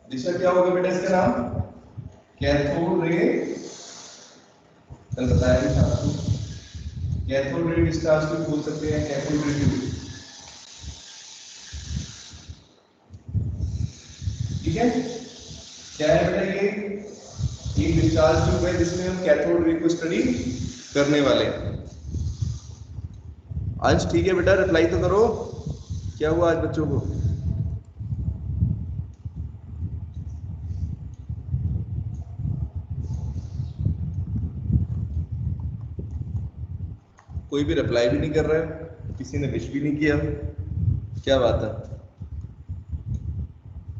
दिशा क्या होगा बेटा इसका नाम? कैथोड रे, कल बताया भी था आपको, कैथोड रे डिस्चार्ज ट्यूब बोल सकते हैं, कैथोड रे ट्यूब। ठीक है, क्या है बेटा ये? एक डिस्चार्ज ट्यूब है जिसमें हम कैथोड रे को स्टडी करने वाले हैं। आज ठीक है बेटा, रिप्लाई तो करो, क्या हुआ आज बच्चों को? कोई भी रिप्लाई भी नहीं कर रहा है, किसी ने विश भी नहीं किया, क्या बात है?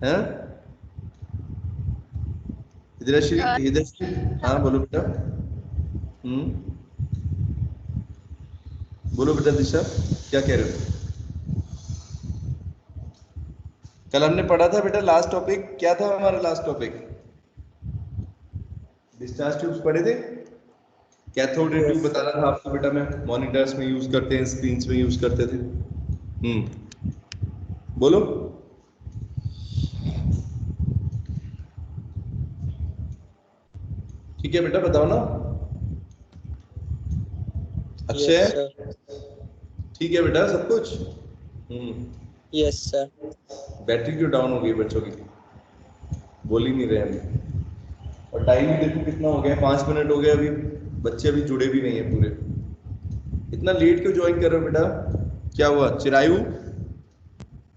हैं? हिदयश्री, हिदयश्री, हाँ बोलो बेटा। बोलो बेटा दिशा, क्या कह रहे हो? कल हमने पढ़ा था बेटा लास्ट टॉपिक क्या था हमारा? लास्ट टॉपिक डिस्चार्ज ट्यूब्स पढ़े थे। कैथोड रे ट्यूब बताना था आपको बेटा, मैं मॉनिटर्स में यूज करते हैं, स्क्रीन्स में यूज करते थे। बोलो। ठीक है बेटा, बताओ ना। अक्षय, ठीक है बेटा सब कुछ? Yes sir. बैटरी क्यों डाउन हो गई बच्चों की? बोल ही नहीं रहे हम। और टाइम भी देखो कितना हो गया, 5 मिनट हो गए, अभी बच्चे अभी जुड़े भी नहीं है पूरे। इतना लेट क्यों ज्वाइन कर रहे हो बेटा? क्या हुआ? चिरायु,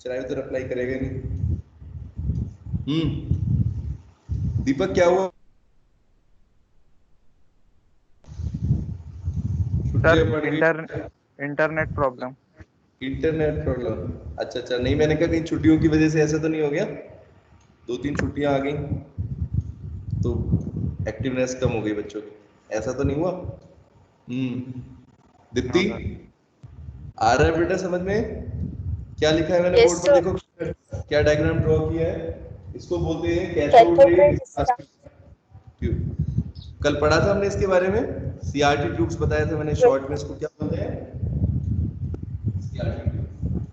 चिरायु तो रिप्लाई करेगा नहीं। दीपक क्या हुआ? सर छुट्टियां पड़ गई? Internet problem. इंटरनेट प्रॉब्लम, अच्छा अच्छा। नहीं मैंने कहा कहीं छुट्टियों की वजह से ऐसा तो नहीं हो गया? 2-3 छुट्टियां आ गई तो एक्टिवनेस कम हो गई बच्चों की, ऐसा तो नहीं हुआ? दीप्ति, आ रहा है बेटा समझ में? क्या लिखा है मैंने बोर्ड पर देखो, क्या डायग्राम ड्रॉ किया है? इसको बोलते हैं कैथोड रे डिस्चार्ज ट्यूब। कल पढ़ा था हमने इसके बारे में, सीआरटी ट्यूब्स बताया था मैंने शॉर्ट में, इसको क्या बोलते हैं? CRT tube.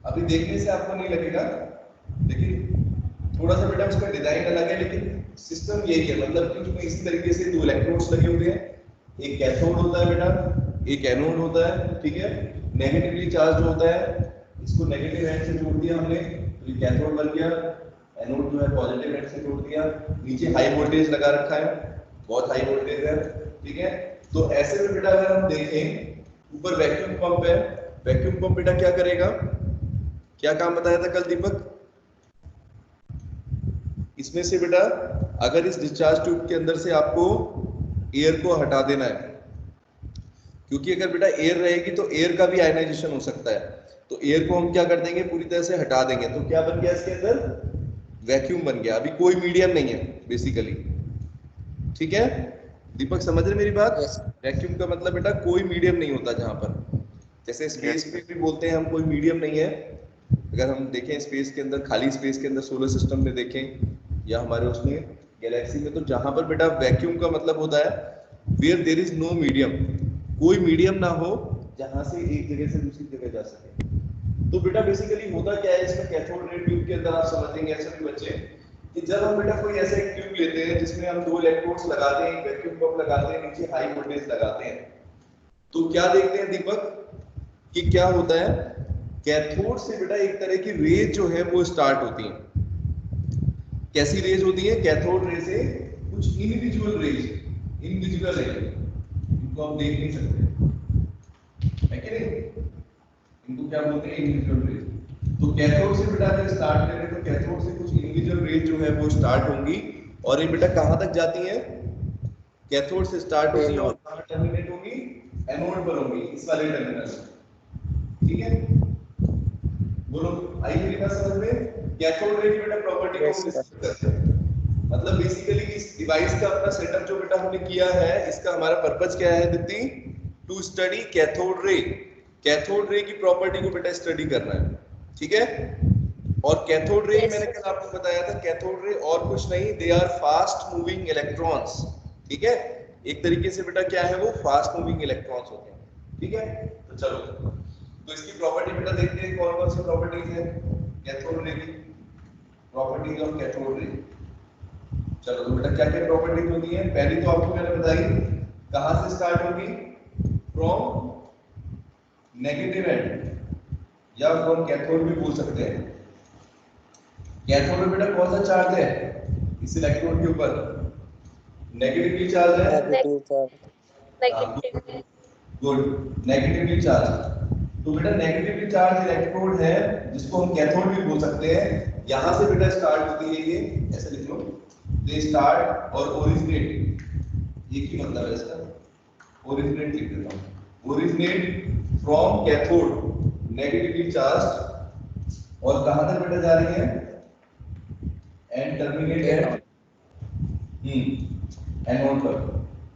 अभी देखने से आपको नहीं लगेगा, लेकिन थोड़ा सा बेटा उसका डिजाइन अलग है, लेकिन सिस्टम यही है। मतलब कि उसमें इसी तरीके से 2 इलेक्ट्रोड्स लगे होते हैं, एक कैथोड होता है बेटा, एक एनोड होता है। ठीक है, नेगेटिवली चार्ज होता है, इसको नेगेटिव एंड से जोड़ दिया हमने तो ये कैथोड बन गया, एनोड जो है पॉजिटिव एंड से जोड़ दिया। नीचे हाई वोल्टेज लगा रखा है, बहुत हाई वोल्टेज है। ठीक है, तो ऐसे में बेटा अगर हम देखें, ऊपर वैक्यूम पंप है, वैक्यूम पंप बेटा क्या करेगा? क्या काम बताया था कल दीपक? इसमें से बेटा अगर इस डिस्चार्ज ट्यूब के अंदर से आपको एयर को हटा देना है, क्योंकि अगर बेटा एयर रहेगी तो एयर का भी आयनाइजेशन हो सकता है, तो एयर को हम क्या कर देंगे? पूरी तरह से हटा देंगे। तो क्या बन गया इसके अंदर? वैक्यूम बन गया। अभी कोई मीडियम नहीं है बेसिकली। ठीक है दीपक, समझ रहे मेरी बात? वैक्यूम का मतलब बेटा कोई मीडियम नहीं होता, जहां पर जैसे स्पेस में भी बोलते हैं हम कोई मीडियम नहीं है। अगर हम देखें स्पेस के अंदर, खाली स्पेस के अंदर, सोलर सिस्टम में देखें या हमारे उसमें गैलेक्सी में, तो जहां पर बेटा वैक्यूम का मतलब होता है where there is no medium, कोई मीडियम ना हो जहां से एक जगह से दूसरी जगह जा सके। तो बेटा बेसिकली होता क्या है इसमें कैथोड रे ट्यूब के अंदर, आप समझेंगे ऐसे भी बच्चे, कि जब हम बेटा कोई ऐसे एक ट्यूब लेते हैं जिसमें हम 2 इलेक्ट्रोड्स लगाते हैं, वैक्यूम पंप लगाते हैं, नीचे हाई वोल्टेज लगाते हैं, तो क्या देखते हैं दीपक कि क्या होता है? कैथोड से बेटा एक तरह की रेज जो है वो स्टार्ट होती है। कैसी रेज होती है? कैथोड रे से कुछ इनविजुअल रेज, इनविजिबल रेज, इनको हम देख नहीं सकते, है कि नहीं? इनको क्या बोलते हैं? Invisible raise. तो कैथोड से बेटा अगर स्टार्ट करें तो कैथोड से कुछ इनविजिबल रेज जो है वो स्टार्ट होंगी, और ये बेटा कहां तक जाती है? कैथोड से स्टार्ट होती है और कहां टर्मिनेट होगी? एनोड पर होगी, इस वाले टर्मिनल। ठीक है, बोलो आई मेरी बात समझ में? कैथोड रे की बेटा प्रॉपर्टी को हम डिस्कस करते हैं। मतलब बेसिकली इस डिवाइस का अपना सेटअप जो बेटा हमने किया है, इसका हमारा पर्पस क्या है Deepti? To study cathode ray. Cathode ray की प्रॉपर्टी को बेटा स्टडी करना है। ठीक है, और कैथोड रे मैंने कल आपको बताया था, कैथोड रे और कुछ नहीं, they are fast moving electrons. ठीक है, एक तरीके से बेटा क्या है वो? फास्ट मूविंग इलेक्ट्रॉन्स होते हैं। ठीक है, तो चलो, तो इसकी प्रॉपर्टी बेटा देखते हैं कौन कौन सी प्रॉपर्टीज है कैथोड रे की। प्रॉपर्टीज ऑफ कैथोड रे। चलो तो बेटा क्या क्या प्रॉपर्टीज होती हैं? पहली तो आपको मैंने बताई, कहां से स्टार्ट होगी? फ्रॉम नेगेटिव एंड या फ्रॉम कैथोड भी बोल सकते हैं। कैथोड में बेटा कौन सा चार्ज है इस इलेक्ट्रोड के ऊपर? नेगेटिवली चार्ज है। Negative charge. Good, negatively charge. तो बेटा नेगेटिवली चार्ज इलेक्ट्रोड है जिसको हम कैथोड भी बोल सकते हैं। यहां से बेटा स्टार्ट होती है ये, ऐसे लिख लो, दे स्टार्ट और ओरिजिनेट, ये की मतलब है इसका, ओरिजिनेट लिख देता हूं, originate from cathode negatively charge, और कहां तक बेटा जा रही है? एंड टर्मिनेट एट एनोड पर,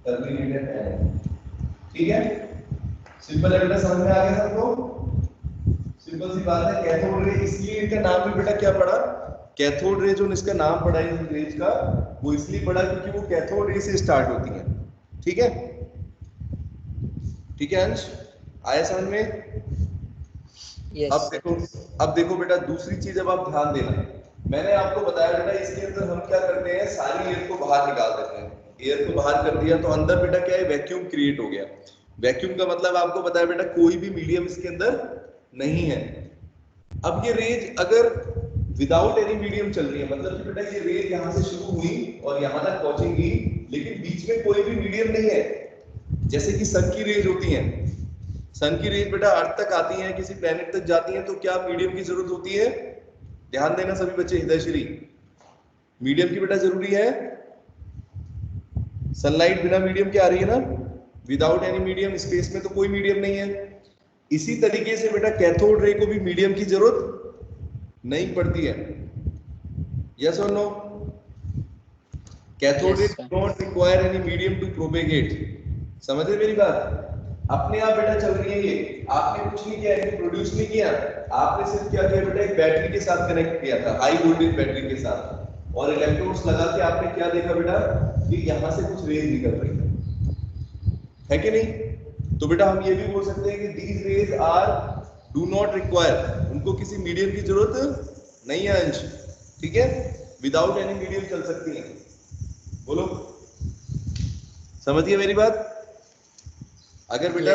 टर्मिनेट एट एनोड। ठीक है, सिंपल है बेटा, समझ में आ गया सबको? सिंपल सी बात है। कैथोड रे, इसलिए इनका नाम भी बेटा क्या पड़ा? कैथोड रे, जो इसका नाम पड़ा है इस रेज का, वो इसलिए पड़ा क्योंकि वो कैथोड रे से स्टार्ट होती है। ठीक है, ठीक है अंश, आया समझ में? यस अब देखो बेटा, दूसरी चीज अब आप ध्यान देना, मैंने आपको बताया बेटा इसके अंदर हम क्या करते हैं, सारी एयर को बाहर निकाल देते हैं। एयर को बाहर कर दिया तो अंदर बेटा क्या है? वैक्यूम क्रिएट हो गया। वैक्यूम का मतलब आपको बताया बेटा कोई भी मीडियम इसके अंदर नहीं है। अब ये रेज अगर विदाउट एनी मीडियम चल रही है, मतलब कि बेटा ये रेज यहां से शुरू हुई और यहां तक पहुंचेंगी, लेकिन बीच में कोई भी मीडियम नहीं है। जैसे कि सन की रेज होती है, सन की रेज बेटा अर्थ तक आती है, किसी प्लेनेट तक जाती है, तो क्या मीडियम की जरूरत होती है? ध्यान देना सभी बच्चे, हृदयश्री, मीडियम की बेटा जरूरी है। सनलाइट बिना मीडियम के आ रही है ना, विदाउट एनी मीडियम, स्पेस में तो कोई मीडियम नहीं है। इसी तरीके से बेटा कैथोड रे को भी मीडियम की जरूरत नहीं पड़ती है। यस और no? Cathode ray do not require any medium to propagate. समझ रहे मेरी बात? अपने आप बेटा चल रही है ये, आपने कुछ नहीं किया, इनको प्रोड्यूस नहीं किया, आपने सिर्फ क्या किया बेटा, एक बैटरी के साथ कनेक्ट किया था, हाई वोल्टेज बैटरी के साथ, और इलेक्ट्रोड्स लगा के आपने क्या देखा बेटा कि यहां से कुछ रेज निकल रही है कि नहीं? तो बेटा हम ये भी बोल सकते हैं कि these rays are do not require, उनको किसी मीडियम की जरूरत नहीं है अंश। ठीक है, विदाउट एनी मीडियम चल सकती है। बोलो, समझिए मेरी बात? अगर बेटा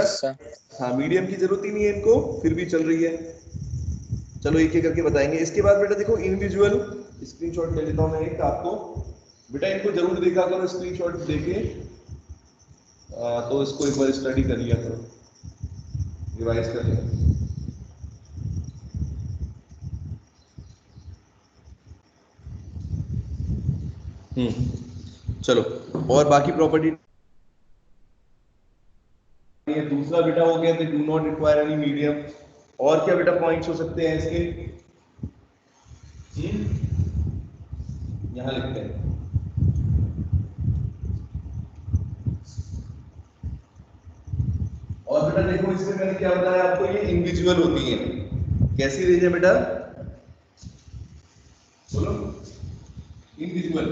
हाँ मीडियम की जरूरत ही नहीं है इनको, फिर भी चल रही है। चलो एक एक करके बताएंगे। इसके बाद बेटा देखो इंडिविजुअल, स्क्रीनशॉट ले लेता हूं मैं एक आपको, बेटा इनको जरूर देखा करो स्क्रीनशॉट लेके, तो इसको एक बार स्टडी कर लिया करो, रिवाइज कर लिया। चलो, और बाकी प्रॉपर्टी, ये दूसरा बेटा हो गया, do not require any medium. और क्या बेटा पॉइंट्स हो सकते हैं इसके? यहां लिखते हैं, और बेटा देखो इसमें मैंने क्या बताया आपको, ये इंडिविजुअल होती है। कैसी रेंज है बेटा? बोलो, इंडिविजुअल।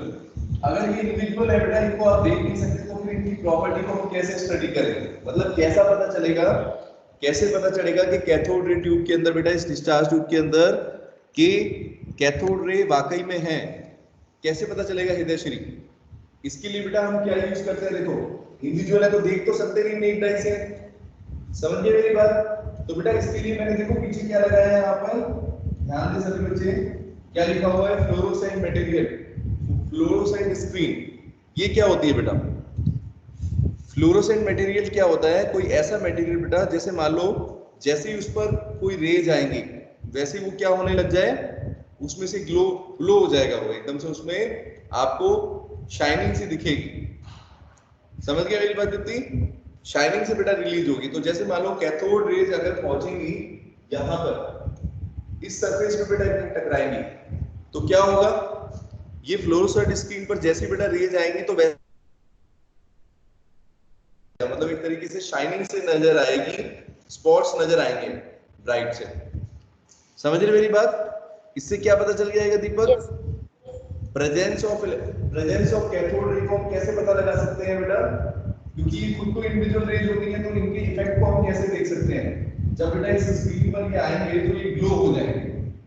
अगर ये इंडिविजुअल है बेटा, इनको आप देख नहीं सकते, तो फिर इनकी प्रॉपर्टी को हम कैसे स्टडी करेंगे? मतलब कैसा पता चलेगा, कैसे पता चलेगा कि कैथोड रे ट्यूब के अंदर बेटा, इस डिस्चार्ज ट्यूब के अंदर, कि कैथोड रे वाकई में है? कैसे पता चलेगा हृदयश्री? इसके लिए बेटा हम क्या यूज करते हैं, देखो इंडिविजुअल है तो देख तो सकते नहीं नेक डाई से, समझिए मेरी बात? तो बेटा इसके लिए मैंने देखो पीछे क्या लगाया है यहाँ पर, ध्यान दे सभी बच्चे, क्या लिखा हुआ है? Fluorescent material, fluorescent screen. ये क्या होती है बेटा? फ्लोरोसेंट मटेरियल क्या होता है? कोई ऐसा मटेरियल बेटा, जैसे मान लो जैसे ही उस पर कोई रेज आएंगी, वैसे ही वो क्या होने लग जाए, उसमें से ग्लो हो जाएगा, वो एकदम से उसमें आपको शाइनिंग सी दिखेगी। समझ गया मेरी बात? कितनी शाइनिंग से बेटा रिलीज होगी। तो जैसे मान लो कैथोड रेज अगर पहुंचेंगी यहां पर, इस सरफेस पे बेटा टकराएंगी, तो क्या होगा? ये फ्लोरोसेंट स्क्रीन पर जैसे बेटा रेज आएंगी, तो मतलब एक तरीके से शाइनिंग से नजर आएगी, स्पॉट्स नजर आएंगे ब्राइट से। समझ रहे मेरी बात? इससे क्या पता चल जाएगा दीपक? प्रेजेंस ऑफ कैथोड रे को हम कैसे पता लगा सकते हैं बेटा? क्योंकि ये खुद तो इंडिविजुअल रेज होती है, तो इनके इफेक्ट को हम कैसे देख सकते हैं? जब बेटा इस स्क्रीन पर ये आएंगे तो ये ग्लो हो जाएंगे,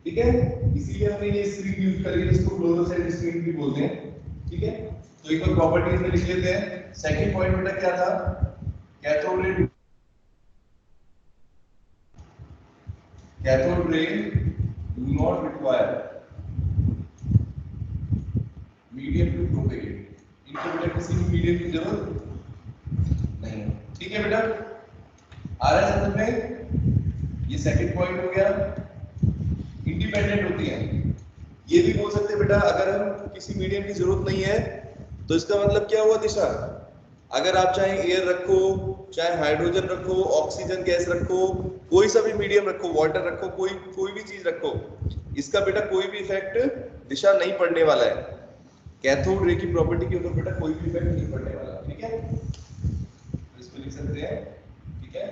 ठीक है, इसीलिए हमने ये स्क्रीन यूज करी, इसको फ्लोरोसेंट स्क्रीन भी बोलते हैं। ठीक है, तो एक बार प्रॉपर्टीज में लिख लेते हैं। सेकंड पॉइंट बेटा क्या था, cathode ray, cathode ray do not require medium to propagate, इनको बेटा किसी भी मीडियम की जरूरत नहीं है। ठीक है बेटा, आ रहा है समझ में? ये सेकंड पॉइंट हो गया। इंडिपेंडेंट होती है, ये भी बोल सकते हैं बेटा अगर हम किसी मीडियम की जरूरत नहीं है तो इसका मतलब क्या हुआ दिशा, अगर आप चाहे एयर रखो, चाहे हाइड्रोजन रखो, ऑक्सीजन गैस रखो, कोई सा भी मीडियम रखो, वाटर रखो, कोई भी चीज रखो, इसका बेटा कोई भी इफेक्ट दिशा नहीं पड़ने वाला है। कैथोड रे की प्रॉपर्टी के ऊपर बेटा कोई भी इफेक्ट नहीं पड़ने वाला। ठीक है, तो इसको लिख सकते हैं। ठीक है,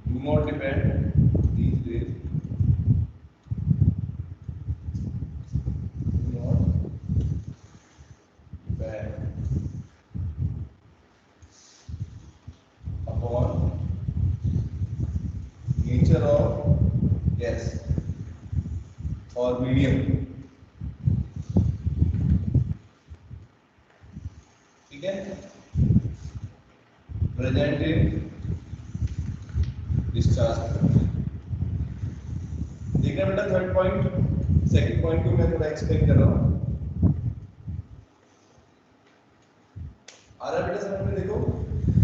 do not depend these rays do not depend upon nature of gas or medium। ठीक है, present in discharge। देखना बेटा थर्ड पॉइंट, सेकंड पॉइंट को मैं थोड़ा एक्सप्लेन कर रहा हूं। आ रहा बेटा समझ में? देखो,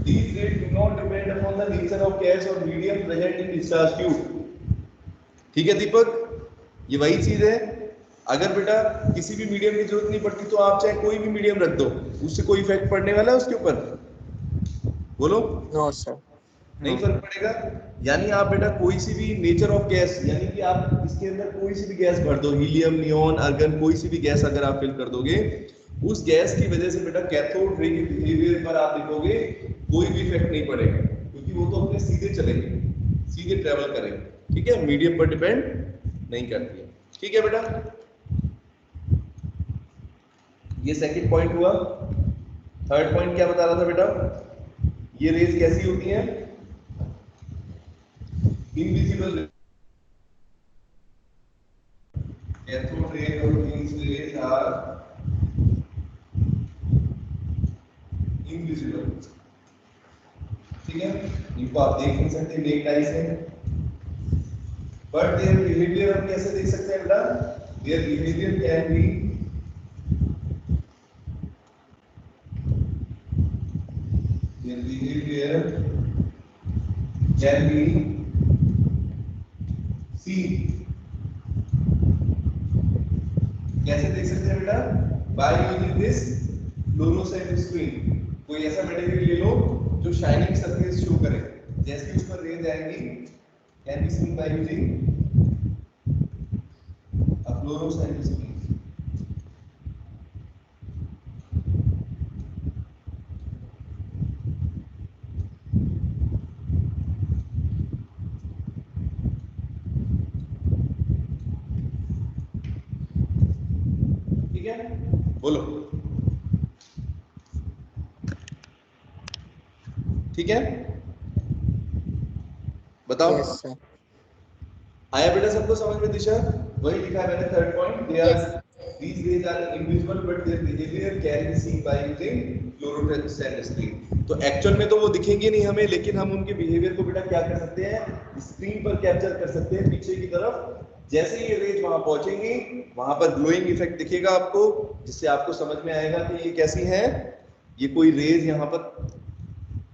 these rays do not depend upon the nature of gas or medium present in discharge tube। ठीक है दीपक, ये वही चीज है। अगर बेटा किसी भी मीडियम की जरूरत नहीं पड़ती तो आप चाहे कोई भी मीडियम रख दो, उससे कोई इफेक्ट पड़ने वाला है उसके ऊपर? बोलो। No sir. नहीं फर्क पड़ेगा। यानी आप बेटा कोई सी भी नेचर ऑफ गैस, यानी कि आप इसके अंदर कोई सी भी गैस भर दो, हीलियम, नियोन, आर्गन, कोई सी भी गैस अगर आप फिल कर दोगे, उस गैस की वजह से बेटा कैथोड रे के बिहेवियर पर आप देखोगे कोई भी इफेक्ट नहीं पड़ेगा, क्योंकि वो तो अपने सीधे चलेंगे, सीधे ट्रेवल करेंगे। ठीक है, मीडियम पर डिपेंड नहीं करती है। ठीक है बेटा, ये सेकंड पॉइंट हुआ। थर्ड पॉइंट क्या बता रहा था बेटा, ये रेज कैसी होती हैं? इनविजिबल। कैथोड रे और these rays are invisible। ठीक है, इनको आप देख नहीं सकते नेक्ड आई से, बट देयर बिहेवियर हम कैसे देख सकते हैं बेटा? Their behaviour can be their behavior can be seen। कैसे देख सकते हैं बेटा? By using this fluorescent screen. कोई ऐसा मटेरियल ले लो जो शाइनिंग सरफेस शो करे, जैसे ही उस पर रेज आएंगी, can be seen by using a fluorescent screen. ठीक है, बोलो। ठीक है, बताओ। Yes sir. आया बेटा सबको समझ में दिशा? वही लिखा है मैंने third point, they are these rays are invisible but their behavior can be seen by using fluorescent screen। तो एक्चुअल में तो वो दिखेंगे नहीं हमें, लेकिन हम उनके बिहेवियर को बेटा क्या कर सकते हैं, स्क्रीन पर कैप्चर कर सकते हैं पीछे की तरफ। जैसे ही ये रेज वहां पहुंचेंगी, वहां पर ग्लोइंग इफेक्ट दिखेगा आपको, जिससे आपको समझ में आएगा कि ये कैसी है, ये कोई रेज यहाँ पर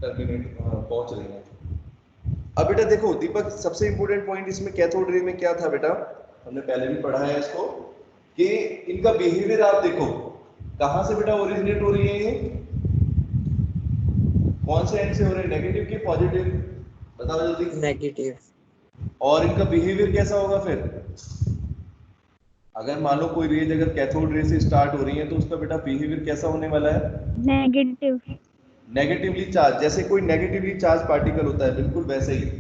टर्मिनेट पहुंच रही है। अब बेटा देखो दीपक, सबसे इंपॉर्टेंट पॉइंट इसमें कैथोड रे में क्या था बेटा, हमने पहले भी पढ़ा है इसको, कि इनका बिहेवियर आप देखो कहां से बेटा ओरिजिनेट हो रही है, ये कौन से एंड से हो रहे हैं, नेगेटिव के पॉजिटिव? बताओ जल्दी। नेगेटिव। और इनका बिहेवियर कैसा होगा फिर? अगर मान लो कोई रेज अगर कैथोड रे से स्टार्ट हो रही है तो उसका बेटा बिहेवियर कैसा होने वाला है? नेगेटिव। नेगेटिवली चार्ज, जैसे कोई नेगेटिवली चार्ज पार्टिकल होता है, बिल्कुल वैसे ही।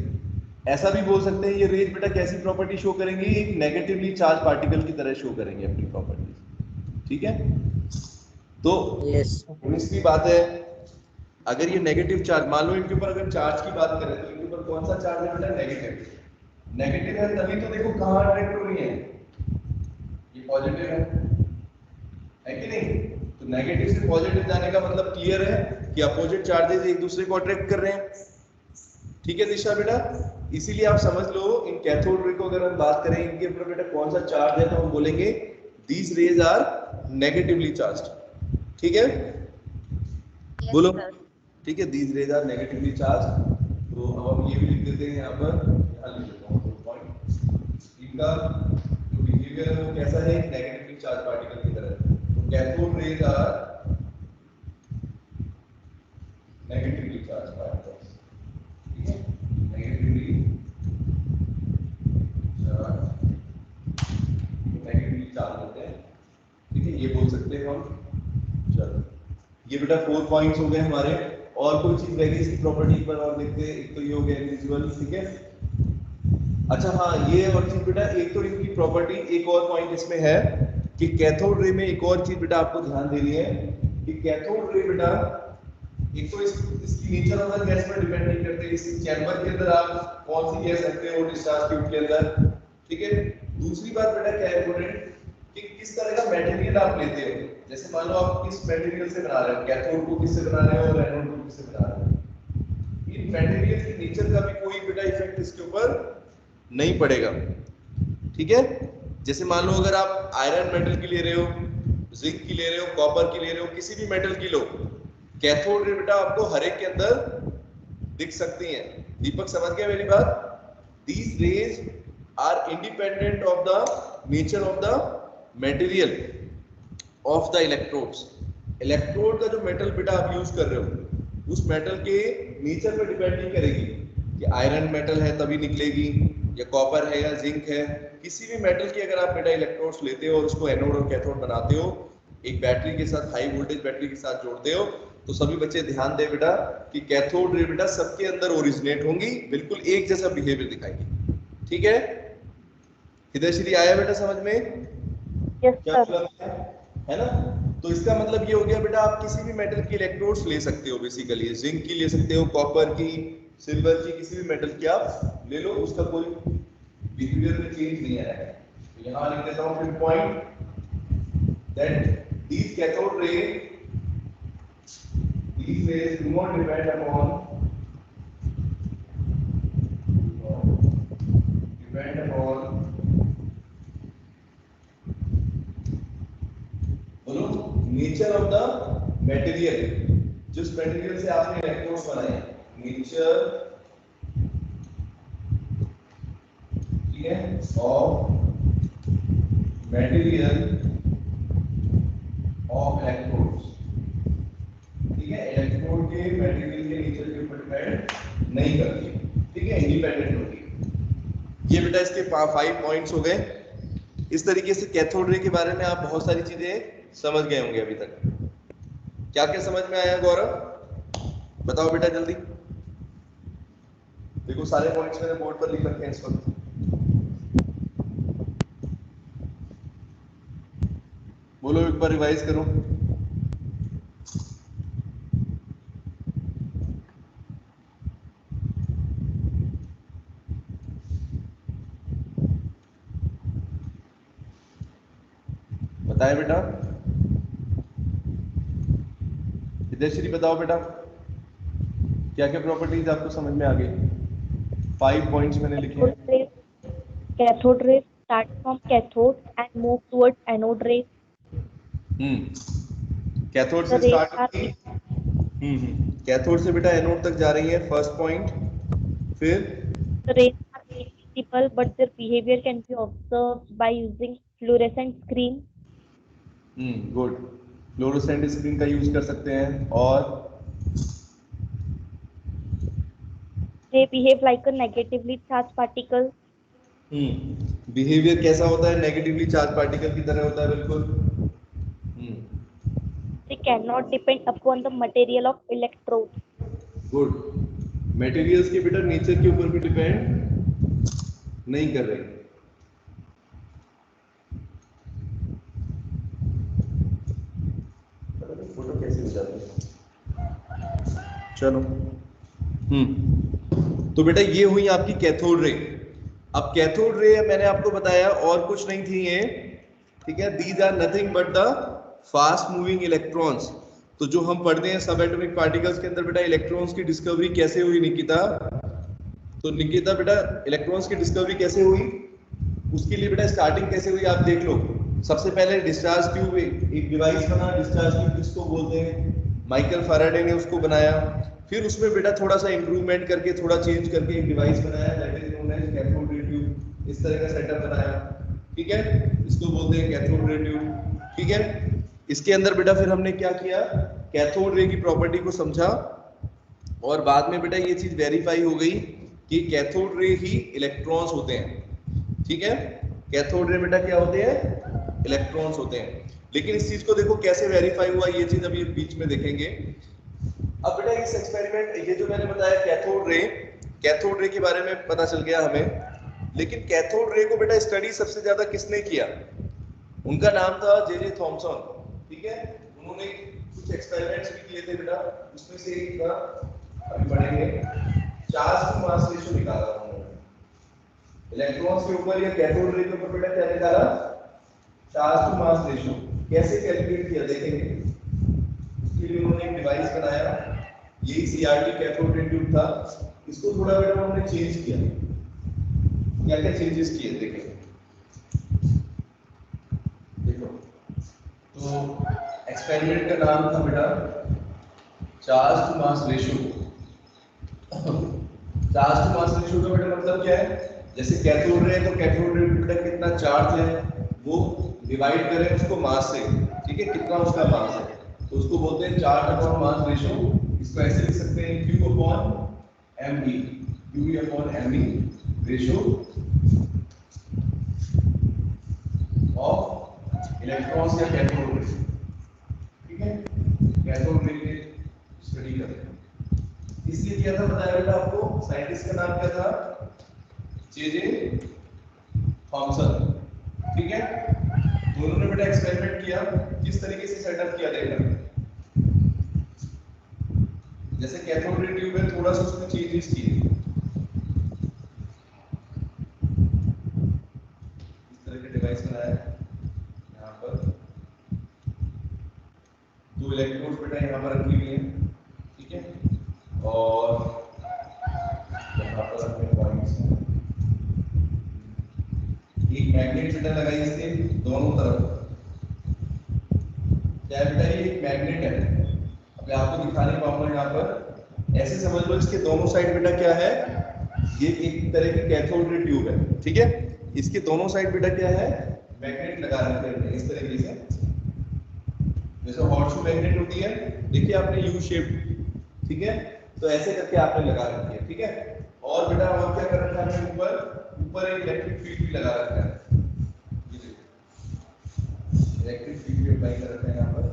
ऐसा भी बोल सकते हैं ये रेज बेटा कैसी प्रॉपर्टी शो करेंगी, एक नेगेटिवली चार्ज पार्टिकल की तरह शो करेंगे अपनी प्रॉपर्टीज। ठीक है, तो यस। इसकी बात है, अगर ये नेगेटिव चार्ज, मान लो इनके ऊपर अगर चार्ज की बात करें तो इनके ऊपर कौन सा चार्ज है बेटा? नेगेटिव। नेगेटिव है तभी तो देखो कहाँ अट्रैक्ट हो रही है, ये पॉजिटिव है कि नहीं? तो नेगेटिव से पॉजिटिव जाने का मतलब क्लियर है कि अपोजिट चार्जेस एक दूसरे को अट्रैक्ट कर रहे हैं। ठीक है दिशा बेटा, इसीलिए आप समझ लो इन कैथोड रे को अगर हम बात करें इनके ऊपर बेटा कौन सा चार्ज है तो हम बोलेंगे these rays are negatively charged. ठीक है, Yes, बोलो। sir. ठीक है, these rays are negatively charge. तो अब हम ये भी लिख देते हैं यहाँ पर, यहाँ लिख देता हूँ पॉइंट। इनका जो बिहेवियर है वो कैसा है, नेगेटिवली चार्ज पार्टिकल की तरह। तो cathode rays are negatively charge particles. ठीक है, नेगेटिवली चार्ज, नेगेटिवली चार्ज होते हैं। ठीक है, ये बोल सकते हैं हम। चलो, ये बेटा 4 पॉइंट्स हो गए हमारे। और कोई चीज रह गई इसकी प्रॉपर्टी पर और देखते हैं। एक तो ये हो गया इनविजिबल, ठीक है। अच्छा हाँ, ये और चीज बेटा, एक तो इनकी प्रॉपर्टी, एक और पॉइंट इसमें है कि कैथोड रे में एक और चीज बेटा आपको ध्यान देनी है कि कैथोड रे बेटा एक तो इसकी नेचर ऑफ द गैस पर डिपेंड नहीं करते। इस चैम्बर के अंदर आप कौन सी गैस रखते हो डिस्चार्ज ट्यूब के अंदर, ठीक है। दूसरी बात बेटा क्या है इंपॉर्टेंट कि किस तरह का मटेरियल आप लेते हो। जैसे मान लो आप किस मटेरियल से बना रहे हो, कैथोड को किससे बना रहे हो और एनोड को किससे बना रहे हो। इन मटेरियल की नेचर का भी कोई बेटा इफेक्ट इसके ऊपर नहीं पड़ेगा। ठीक है, जैसे मान लो अगर आप आयरन मेटल की ले रहे हो, जिंक की ले रहे हो, कॉपर की ले रहे हो, किसी भी मेटल की लो, कैथोड रे बेटा आपको हर एक के अंदर दिख सकती हैं। दीपक समझ गया मेरी बात? These rays are independent of the nature of the material of the electrodes. Electrode का जो मेटल बेटा आप यूज कर रहे हो उस मेटल के नेचर पे डिपेंड नहीं करेगी कि आयरन मेटल है तभी निकलेगी या कॉपर है या जिंक है। किसी भी मेटल की अगर आप बेटा इलेक्ट्रोड्स लेते हो और उसको एनोड और कैथोड बनाते हो, एक बैटरी के साथ, हाई वोल्टेज बैटरी के साथ जोड़ते हो, तो सभी बच्चे ध्यान दें बेटा कि कैथोड रे बेटा सबके अंदर ओरिजिनेट होंगी, बिल्कुल एक जैसा बिहेवियर दिखाएंगी। ठीक है, हितश्री आया बेटा समझ में? Yes, क्या sir. मतलब है ना? तो इसका मतलब ये हो गया बेटा आप किसी भी मेटल की इलेक्ट्रोड्स ले सकते हो, बेसिकली जिंक की ले सकते हो, कॉपर की, सिल्वर की, किसी भी मेटल की आप ले लो, उसका कोई बिहेवियर में चेंज नहीं आएगा। तो यहाँ लिख देता हूँ फिर point that these cathode rays, these rays do not depend upon बोलो नेचर ऑफ द मटेरियल, जिस मटेरियल से आपने इलेक्ट्रोड्स बनाए, नेचर, ठीक है, ऑफ मटेरियल ऑफ इलेक्ट्रोड्स। ठीक है, इलेक्ट्रोड के मटेरियल के नेचर के ऊपर डिपेंड नहीं करती है, ठीक है, इंडिपेंडेंट होती है। ये बेटा इसके 5 पॉइंट्स हो गए। इस तरीके से कैथोड रे के बारे में आप बहुत सारी चीजें समझ गए होंगे अभी तक। क्या क्या समझ में आया गौरव, बताओ बेटा जल्दी। देखो सारे पॉइंट्स मैंने बोर्ड पर लिख रखे हैं इस वक्त। बोलो एक बार रिवाइज करो। बताए बेटा, हितेश्वरी बताओ बेटा क्या क्या प्रॉपर्टीज आपको समझ में आ गई। 5 पॉइंट्स मैंने लिखे हैं। Cathode rays start from cathode and move towards anode rays. Cathode The से rays स्टार्ट are होगी, कैथोड से बेटा एनोड तक जा रही है, फर्स्ट पॉइंट। फिर the rays are invisible, but their behavior can be observed by using fluorescent screen. Good, fluorescent screen का यूज कर सकते हैं। और They behave like a negatively charged particle. Behaviour कैसा होता है, नेगेटिवली चार्ज पार्टिकल की तरह होता है, बिल्कुल। They cannot depend upon the material of electrodes. Good, materials के बेटा नेचर के ऊपर भी डिपेंड नहीं कर रहे। फोटो कैसे हो जाती है, चलो। तो बेटा ये हुई आपकी कैथोड रे। अब कैथोड रे मैंने आपको बताया और कुछ नहीं थी ये, ठीक है, these are nothing but the fast moving electrons. तो जो हम पढ़ते हैं सब एटॉमिक पार्टिकल्स के अंदर बेटा इलेक्ट्रॉन्स की डिस्कवरी कैसे हुई निकिता, तो निकिता बेटा इलेक्ट्रॉन्स की डिस्कवरी कैसे हुई, उसके लिए बेटा स्टार्टिंग कैसे हुई आप देख लो। सबसे पहले डिस्चार्ज ट्यूब, एक डिवाइस बना डिस्चार्ज ट्यूब जिसको बोलते हैं, माइकल फैराडे ने उसको बनाया। फिर उसमें बेटा थोड़ा सा इंप्रूवमेंट करके थोड़ा चेंज करके एक डिवाइस बनाया that is known as cathode ray tube. इस तरह का सेटअप बनाया, ठीक है, इसको बोलते हैं कैथोड रे ट्यूब, ठीक है। इसके अंदर बेटा फिर हमने क्या किया, कैथोड रे की प्रॉपर्टी को समझा और बाद में बेटा ये चीज वेरीफाई हो गई कि कैथोड रे ही इलेक्ट्रॉन्स होते हैं, ठीक है। कैथोड रे बेटा क्या होते हैं, इलेक्ट्रॉन्स होते हैं। लेकिन इस चीज को देखो कैसे वेरीफाई हुआ, ये चीज अभी बीच में देखेंगे। अब बेटा इस एक्सपेरिमेंट, ये जो मैंने बताया कैथोड रे के बारे में पता चल गया हमें, लेकिन कैथोड रे को बेटा स्टडी सबसे ज्यादा किसने किया, उनका नाम था जे थॉमसन, ठीक है। उन्होंने कुछ एक्सपेरिमेंट्स भी किए थे बेटा, उसमें से एक था, अभी पढ़ेंगे, चार्ज टू मास रेशियो निकाला उन्होंने इलेक्ट्रॉन्स के ऊपर या कैथोड रे के ऊपर बेटा क्या निकाला, चार्ज टू मास रेशियो। कैसे कैलकुलेट किया देखेंगे। उसके लिए उन्होंने एक डिवाइस बनाया, यही सीआरटी कैथोड रे ट्यूब था। इसको थोड़ा बेटा उन्होंने चेंज किया, क्या क्या चेंजेस किए देखेंगे। देखो तो एक्सपेरिमेंट का नाम था बेटा charge to mass ratio. Charge to mass ratio का बेटा मतलब क्या है, जैसे कैथोड रे है तो कैथोड रे बेटा कितना चार्ज है वो डिवाइड करें उसको मास से, ठीक है, कितना उसका मास है, तो उसको बोलते हैं चार्ज अपॉन मास रेशियो। इसको ऐसे लिख सकते हैं Q upon mE, Q upon mE ratio of electrons या कैथोड रे, ठीक है। कैथोड रे की स्टडी करते हैं, इसलिए किया था बताया बेटा आपको, साइंटिस्ट का नाम क्या था, जे थॉमसन, ठीक है। तो उन्होंने बेटा एक्सपेरिमेंट किया, किस तरीके से सेटअप किया देखना, जैसे कैथोड रे ट्यूब में थोड़ा सा उसमें चेंजेस किए, इस तरह के डिवाइस बनाया, यहाँ पर दो इलेक्ट्रोड बेटा यहाँ पर रखी हुई है, ठीक है, और यहाँ पर अपने पॉइंट्स हैं, एक मैग्नेट बेटा लगाई इसके दोनों तरफ, क्या बेटा ये एक मैग्नेट है, अभी आपको दिखाने पाऊंगा यहाँ पर, ऐसे समझ लो इसके दोनों साइड बेटा क्या है, ये एक तरह की कैथोड रे ट्यूब है, ठीक है। इसके दोनों साइड बेटा क्या है, मैग्नेट लगा रखे हैं इस तरीके से, जैसे हॉर्सशू मैग्नेट होती है, देखिए आपने यू शेप, ठीक है, तो ऐसे करके आपने लगा रखी है, ठीक है। और बेटा और क्या कर रखा है, ऊपर एक इलेक्ट्रिक फील्ड भी लगा रखा है, इलेक्ट्रिक फील्ड भी अप्लाई कर रखा है यहाँ पर,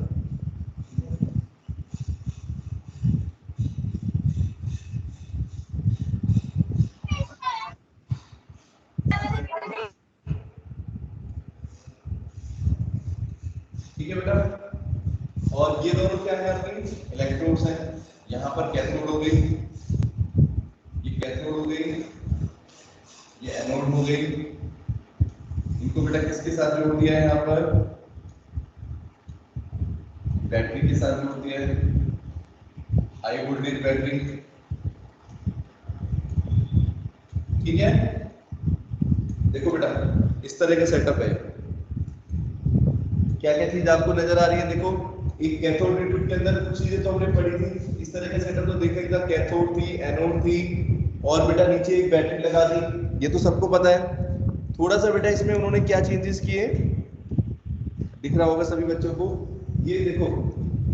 ठीक है बेटा। और ये दोनों क्या है आपके इलेक्ट्रोड्स हैं, यहाँ पर कैथोड हो गई, ये कैथोड हो गई, ये एनोड हो गई, इनको बेटा किसके साथ जोड़ दिया है, यहाँ पर बैटरी के साथ जोड़ दिया है, हाई वोल्टेज बैटरी, ठीक है। देखो बेटा इस तरह का सेटअप है, क्या क्या चीज आपको नजर आ रही है, देखो एक कैथोड रे ट्यूब के अंदर कुछ चीजें तो हमने पढ़ी थी, इस तरह का सेटअप तो देखा ही था, कैथोड थी, एनोड थी, और बेटा नीचे एक बैटरी लगा दी, ये तो सबको पता है। थोड़ा सा बेटा इसमें उन्होंने क्या चेंजेस किए, दिख रहा होगा सभी बच्चों को, ये देखो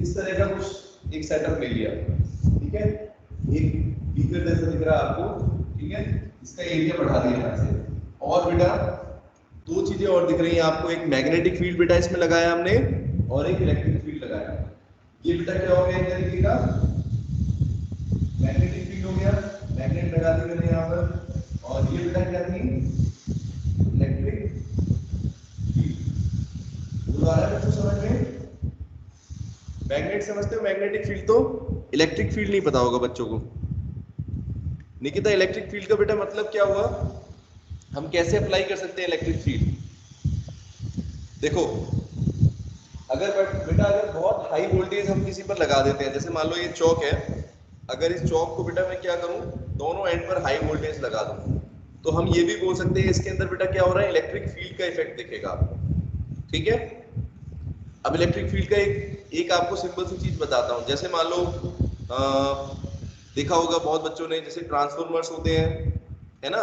इस तरह का कुछ एक सेटअप ले लिया, ठीक है, एक बीकर जैसा दिख रहा है आपको, ठीक है, इसका एरिया बढ़ा दिया यहाँ से, और बेटा दो चीजें और दिख रही हैं आपको, एक मैग्नेटिक फील्ड बेटा इसमें लगाया हमने और एक इलेक्ट्रिक फील्ड लगाया। ये बेटा क्या हो गया एक तरीके का मैग्नेटिक फील्ड हो गया, मैग्नेट लगा दी मैंने यहाँ पर, और ये बेटा क्या थी इलेक्ट्रिक फील्ड। दोबारा बच्चों समझ में, मैग्नेट समझते हो, मैग्नेटिक फील्ड, तो इलेक्ट्रिक फील्ड नहीं पता होगा बच्चों को। निकिता इलेक्ट्रिक फील्ड का बेटा मतलब क्या हुआ, हम कैसे अप्लाई कर सकते हैं इलेक्ट्रिक फील्ड? देखो, अगर बेटा अगर बहुत हाई वोल्टेज हम किसी पर लगा देते हैं, जैसे मान लो ये चौक है, अगर इस चौक को बेटा मैं क्या करूं, दोनों एंड पर हाई वोल्टेज लगा दूं, तो हम ये भी बोल सकते हैं इसके अंदर बेटा क्या हो रहा है, इलेक्ट्रिक फील्ड का इफेक्ट दिखेगा आपको। ठीक है, अब इलेक्ट्रिक फील्ड का एक आपको सिंपल सी चीज बताता हूं। जैसे मान लो देखा होगा बहुत बच्चों ने, जैसे ट्रांसफॉर्मर्स होते हैं, है ना,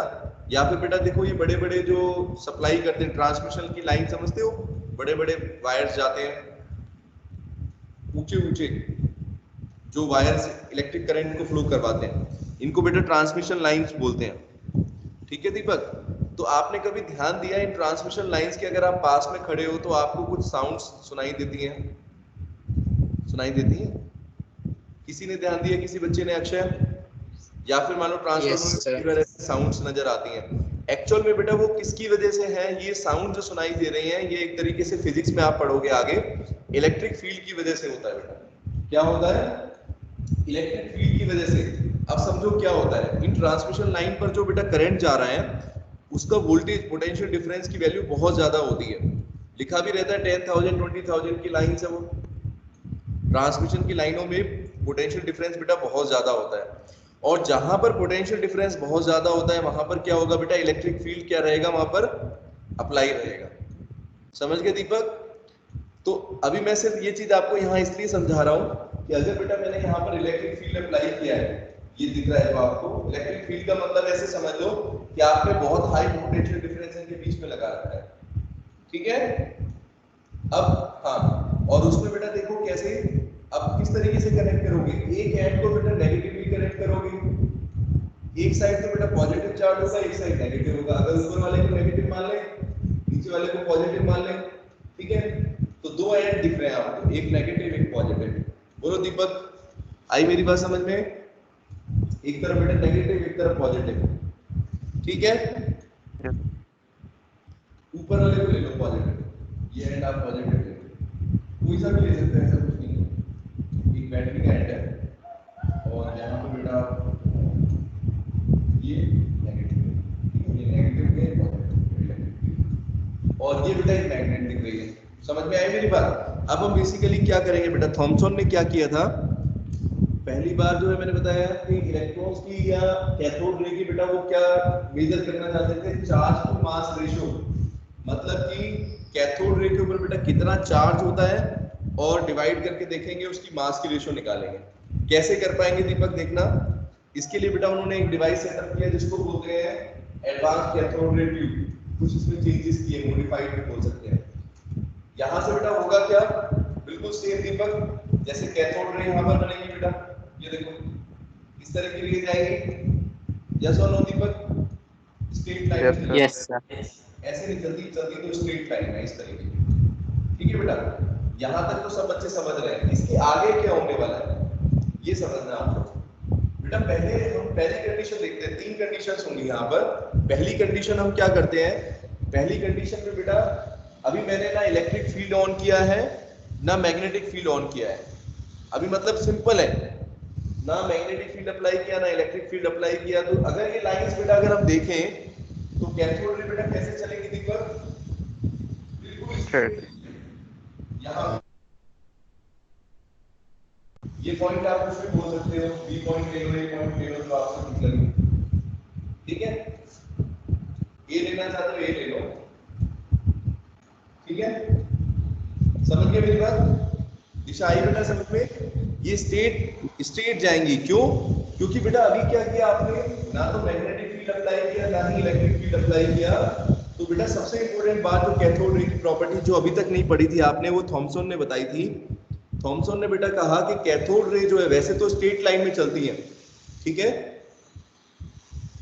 या फिर बेटा देखो ये बड़े बड़े जो सप्लाई करते हैं, ट्रांसमिशन की लाइन समझते हो, बड़े बड़े वायर्स जाते हैं, ऊंचे ऊंचे जो वायर्स इलेक्ट्रिक करंट को फ्लो करवाते हैं, इनको बेटा ट्रांसमिशन लाइंस बोलते हैं। ठीक है दीपक, तो आपने कभी ध्यान दिया इन ट्रांसमिशन लाइंस के, अगर आप पास में खड़े हो तो आपको कुछ साउंड्स सुनाई देती हैं, सुनाई देती हैं? किसी ने ध्यान दिया, किसी बच्चे ने, अक्षय? या फिर मान लो ट्रांसफॉर्मर की वजह से साउंड्स नजर आती हैं। एक्चुअल में बेटा वो किसकी वजह से है, ये साउंड जो सुनाई दे रही हैं, ये एक तरीके से फिजिक्स में आप पढ़ोगे आगे, इलेक्ट्रिक फील्ड की वजह से होता है बेटा। क्या होता है? इलेक्ट्रिक फील्ड की वजह से। अब समझो क्या होता है, इन ट्रांसमिशन लाइन पर जो बेटा करंट जा रहा है, उसका वोल्टेज पोटेंशियल डिफरेंस की वैल्यू बहुत ज्यादा होती है। लिखा भी रहता है 10,000 20,000 की लाइन से, वो ट्रांसमिशन की लाइनों में पोटेंशियल डिफरेंस बेटा बहुत ज्यादा होता है। और जहां पर पोटेंशियल डिफरेंस बहुत ज्यादा होता है, वहां पर क्या होगा बेटा, इलेक्ट्रिक फील्ड क्या रहेगा, वहां पर अप्लाई रहेगा। समझ गए दीपक? तो अभी मैं सिर्फ ये चीज आपको यहाँ इसलिए समझा रहा हूँ कि अगर बेटा मैंने यहाँ पर इलेक्ट्रिक फील्ड अप्लाई किया है, ये दिख रहा है जो आपको, इलेक्ट्रिक फील्ड का मतलब ऐसे समझ लो कि आपने बहुत हाई पोटेंशियल डिफरेंस इनके बीच में लगा रखा है। ठीक है, अब हाँ, और उसमें बेटा देखो कैसे, अब किस तरीके से कनेक्ट करोगे, एक एंड को बेटा नेगेटिवली कनेक्ट करोगे, एक साइड तो बेटा पॉजिटिव चार्ज होगा, एक साइड नेगेटिव होगा। अगर ऊपर वाले को नेगेटिव मान ले, नीचे वाले को पॉजिटिव मान ले, ठीक है, तो दो एंड दिख रहे हैं आपको, एक नेगेटिव एक पॉजिटिव। बोलो दीपक, आई मेरी बात समझ में? एक तरफ बेटा नेगेटिव, एक तरफ पॉजिटिव। ठीक है, ऊपर वाले को ले लो पॉजिटिव, ये एंड आप पॉजिटिव ले लो, कोई सा भी ले सकते हैं, ऐसा कुछ नहीं है। एक बैटरी का एंड है और यहाँ पे बेटा ये नेगेटिव है, ये नेगेटिव है, पॉजिटिव, और ये बेटा एक मैग्नेट दिख रही है। समझ में आई मेरी बात? अब हम बेसिकली क्या करेंगे बेटा, थॉमसन ने क्या किया था, पहली बार जो है मैंने बताया कि इलेक्ट्रॉन्स की या कैथोड रे की बेटा वो क्या मेजर करना चाहते थे, चार्ज टू मास रेशियो, मतलब कि कैथोड रे के ऊपर बेटा कितना चार्ज होता है और डिवाइड करके देखेंगे उसकी मास की रेशियो निकालेंगे। कैसे कर पाएंगे दीपक, देखना, इसके लिए बेटा उन्होंने एक डिवाइस सेटअप किया जिसको बोलते हैं एडवांस कैथोड रे ट्यूब, कुछ इसमें चेंजेस किए, मॉडिफाइड भी बोल सकते हैं। यहां से बेटा होगा क्या, बिल्कुल सेम दीपक, जैसे कैथोड रे यहां पर बनेगी बेटा, ये देखो इस तरह की रे जाएगी, यस और no Deepak? Straight line, yes sir. ऐसे नहीं चलती, चलती तो स्ट्रेट लाइन है इस तरीके की। ठीक है बेटा, यहां तक तो सब बच्चे समझ रहे हैं, इसके आगे क्या होने वाला है ये समझना आप लोग। बेटा पहले हम पहली कंडीशन देखते हैं, तीन कंडीशंस होंगी यहाँ पर। पहली कंडीशन हम क्या करते हैं, पहली कंडीशन में बेटा अभी मैंने ना इलेक्ट्रिक फील्ड ऑन किया है ना मैग्नेटिक फील्ड ऑन किया है, अभी मतलब सिंपल है, ना मैग्नेटिक फील्ड अप्लाई किया ना इलेक्ट्रिक फील्ड अप्लाई किया। तो अगर ये लाइंस बेटा अगर हम देखें तो कैथोड रे बेटा कैसे चलेगी दीपक, बिल्कुल स्ट्रेट। यहाँ ये पॉइंट आप कुछ भी बोल सकते हो, बी पॉइंट ले लो, ए पॉइंट ले लो, तो आपसे ठीक लगेगा। ठीक है, ए लेना चाहते हो ए ले लो, ठीक है, समझ गए मेरी बात? दिशा आई बेटा समझ में? ये स्टेट जाएंगी, क्यों? क्योंकि बेटा अभी क्या किया आपने, ना तो मैग्नेटिक फील्ड अप्लाई किया ना ही इलेक्ट्रिक फील्ड अप्लाई किया। तो बेटा सबसे इंपॉर्टेंट बात जो कैथोड रे की प्रॉपर्टी जो अभी तक नहीं पढ़ी थी आपने, वो थॉमसन ने बताई थी। थॉमसन ने बेटा कहा कि कैथोड रे जो है वैसे तो स्ट्रेट लाइन में चलती है, ठीक है,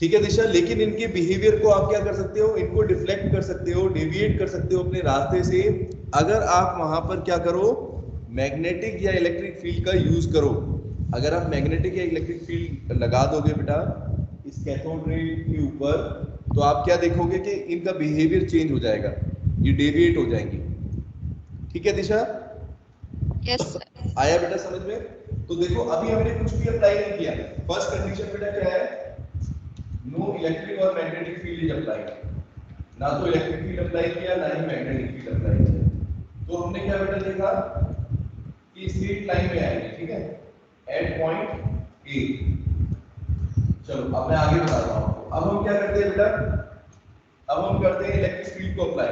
ठीक है दिशा, लेकिन इनके बिहेवियर को आप क्या कर सकते हो, इनको डिफ्लेक्ट कर सकते हो, डेविएट कर सकते हो अपने रास्ते से, अगर आप वहां पर क्या करो, मैग्नेटिक या इलेक्ट्रिक फील्ड का यूज करो। अगर आप मैग्नेटिक या इलेक्ट्रिक फील्ड लगा दोगे बेटा इस कैथोड रे के ऊपर, तो आप क्या देखोगे कि इनका बिहेवियर चेंज हो जाएगा, ये डेविएट हो जाएंगी। ठीक है दिशा? Yes sir. आया बेटा समझ में? तो देखो अभी हमने कुछ भी अप्लाई नहीं किया। फर्स्ट कंडीशन बेटा क्या है, नो इलेक्ट्रिक और मैग्नेटिक फील्ड इज अप्लाइड। ना तो इलेक्ट्रिक फील्ड अप्लाई किया ना ही मैग्नेटिक फील्ड अप्लाई किया। तो हमने क्या बेटा देखा कि स्ट्रेट लाइन में आएंगे, ठीक है, एट पॉइंट ए। चलो अब मैं आगे बताता हूं आपको। अब हम क्या करते हैं बेटा, अब हम करते हैं इलेक्ट्रिक फील्ड को अप्लाई।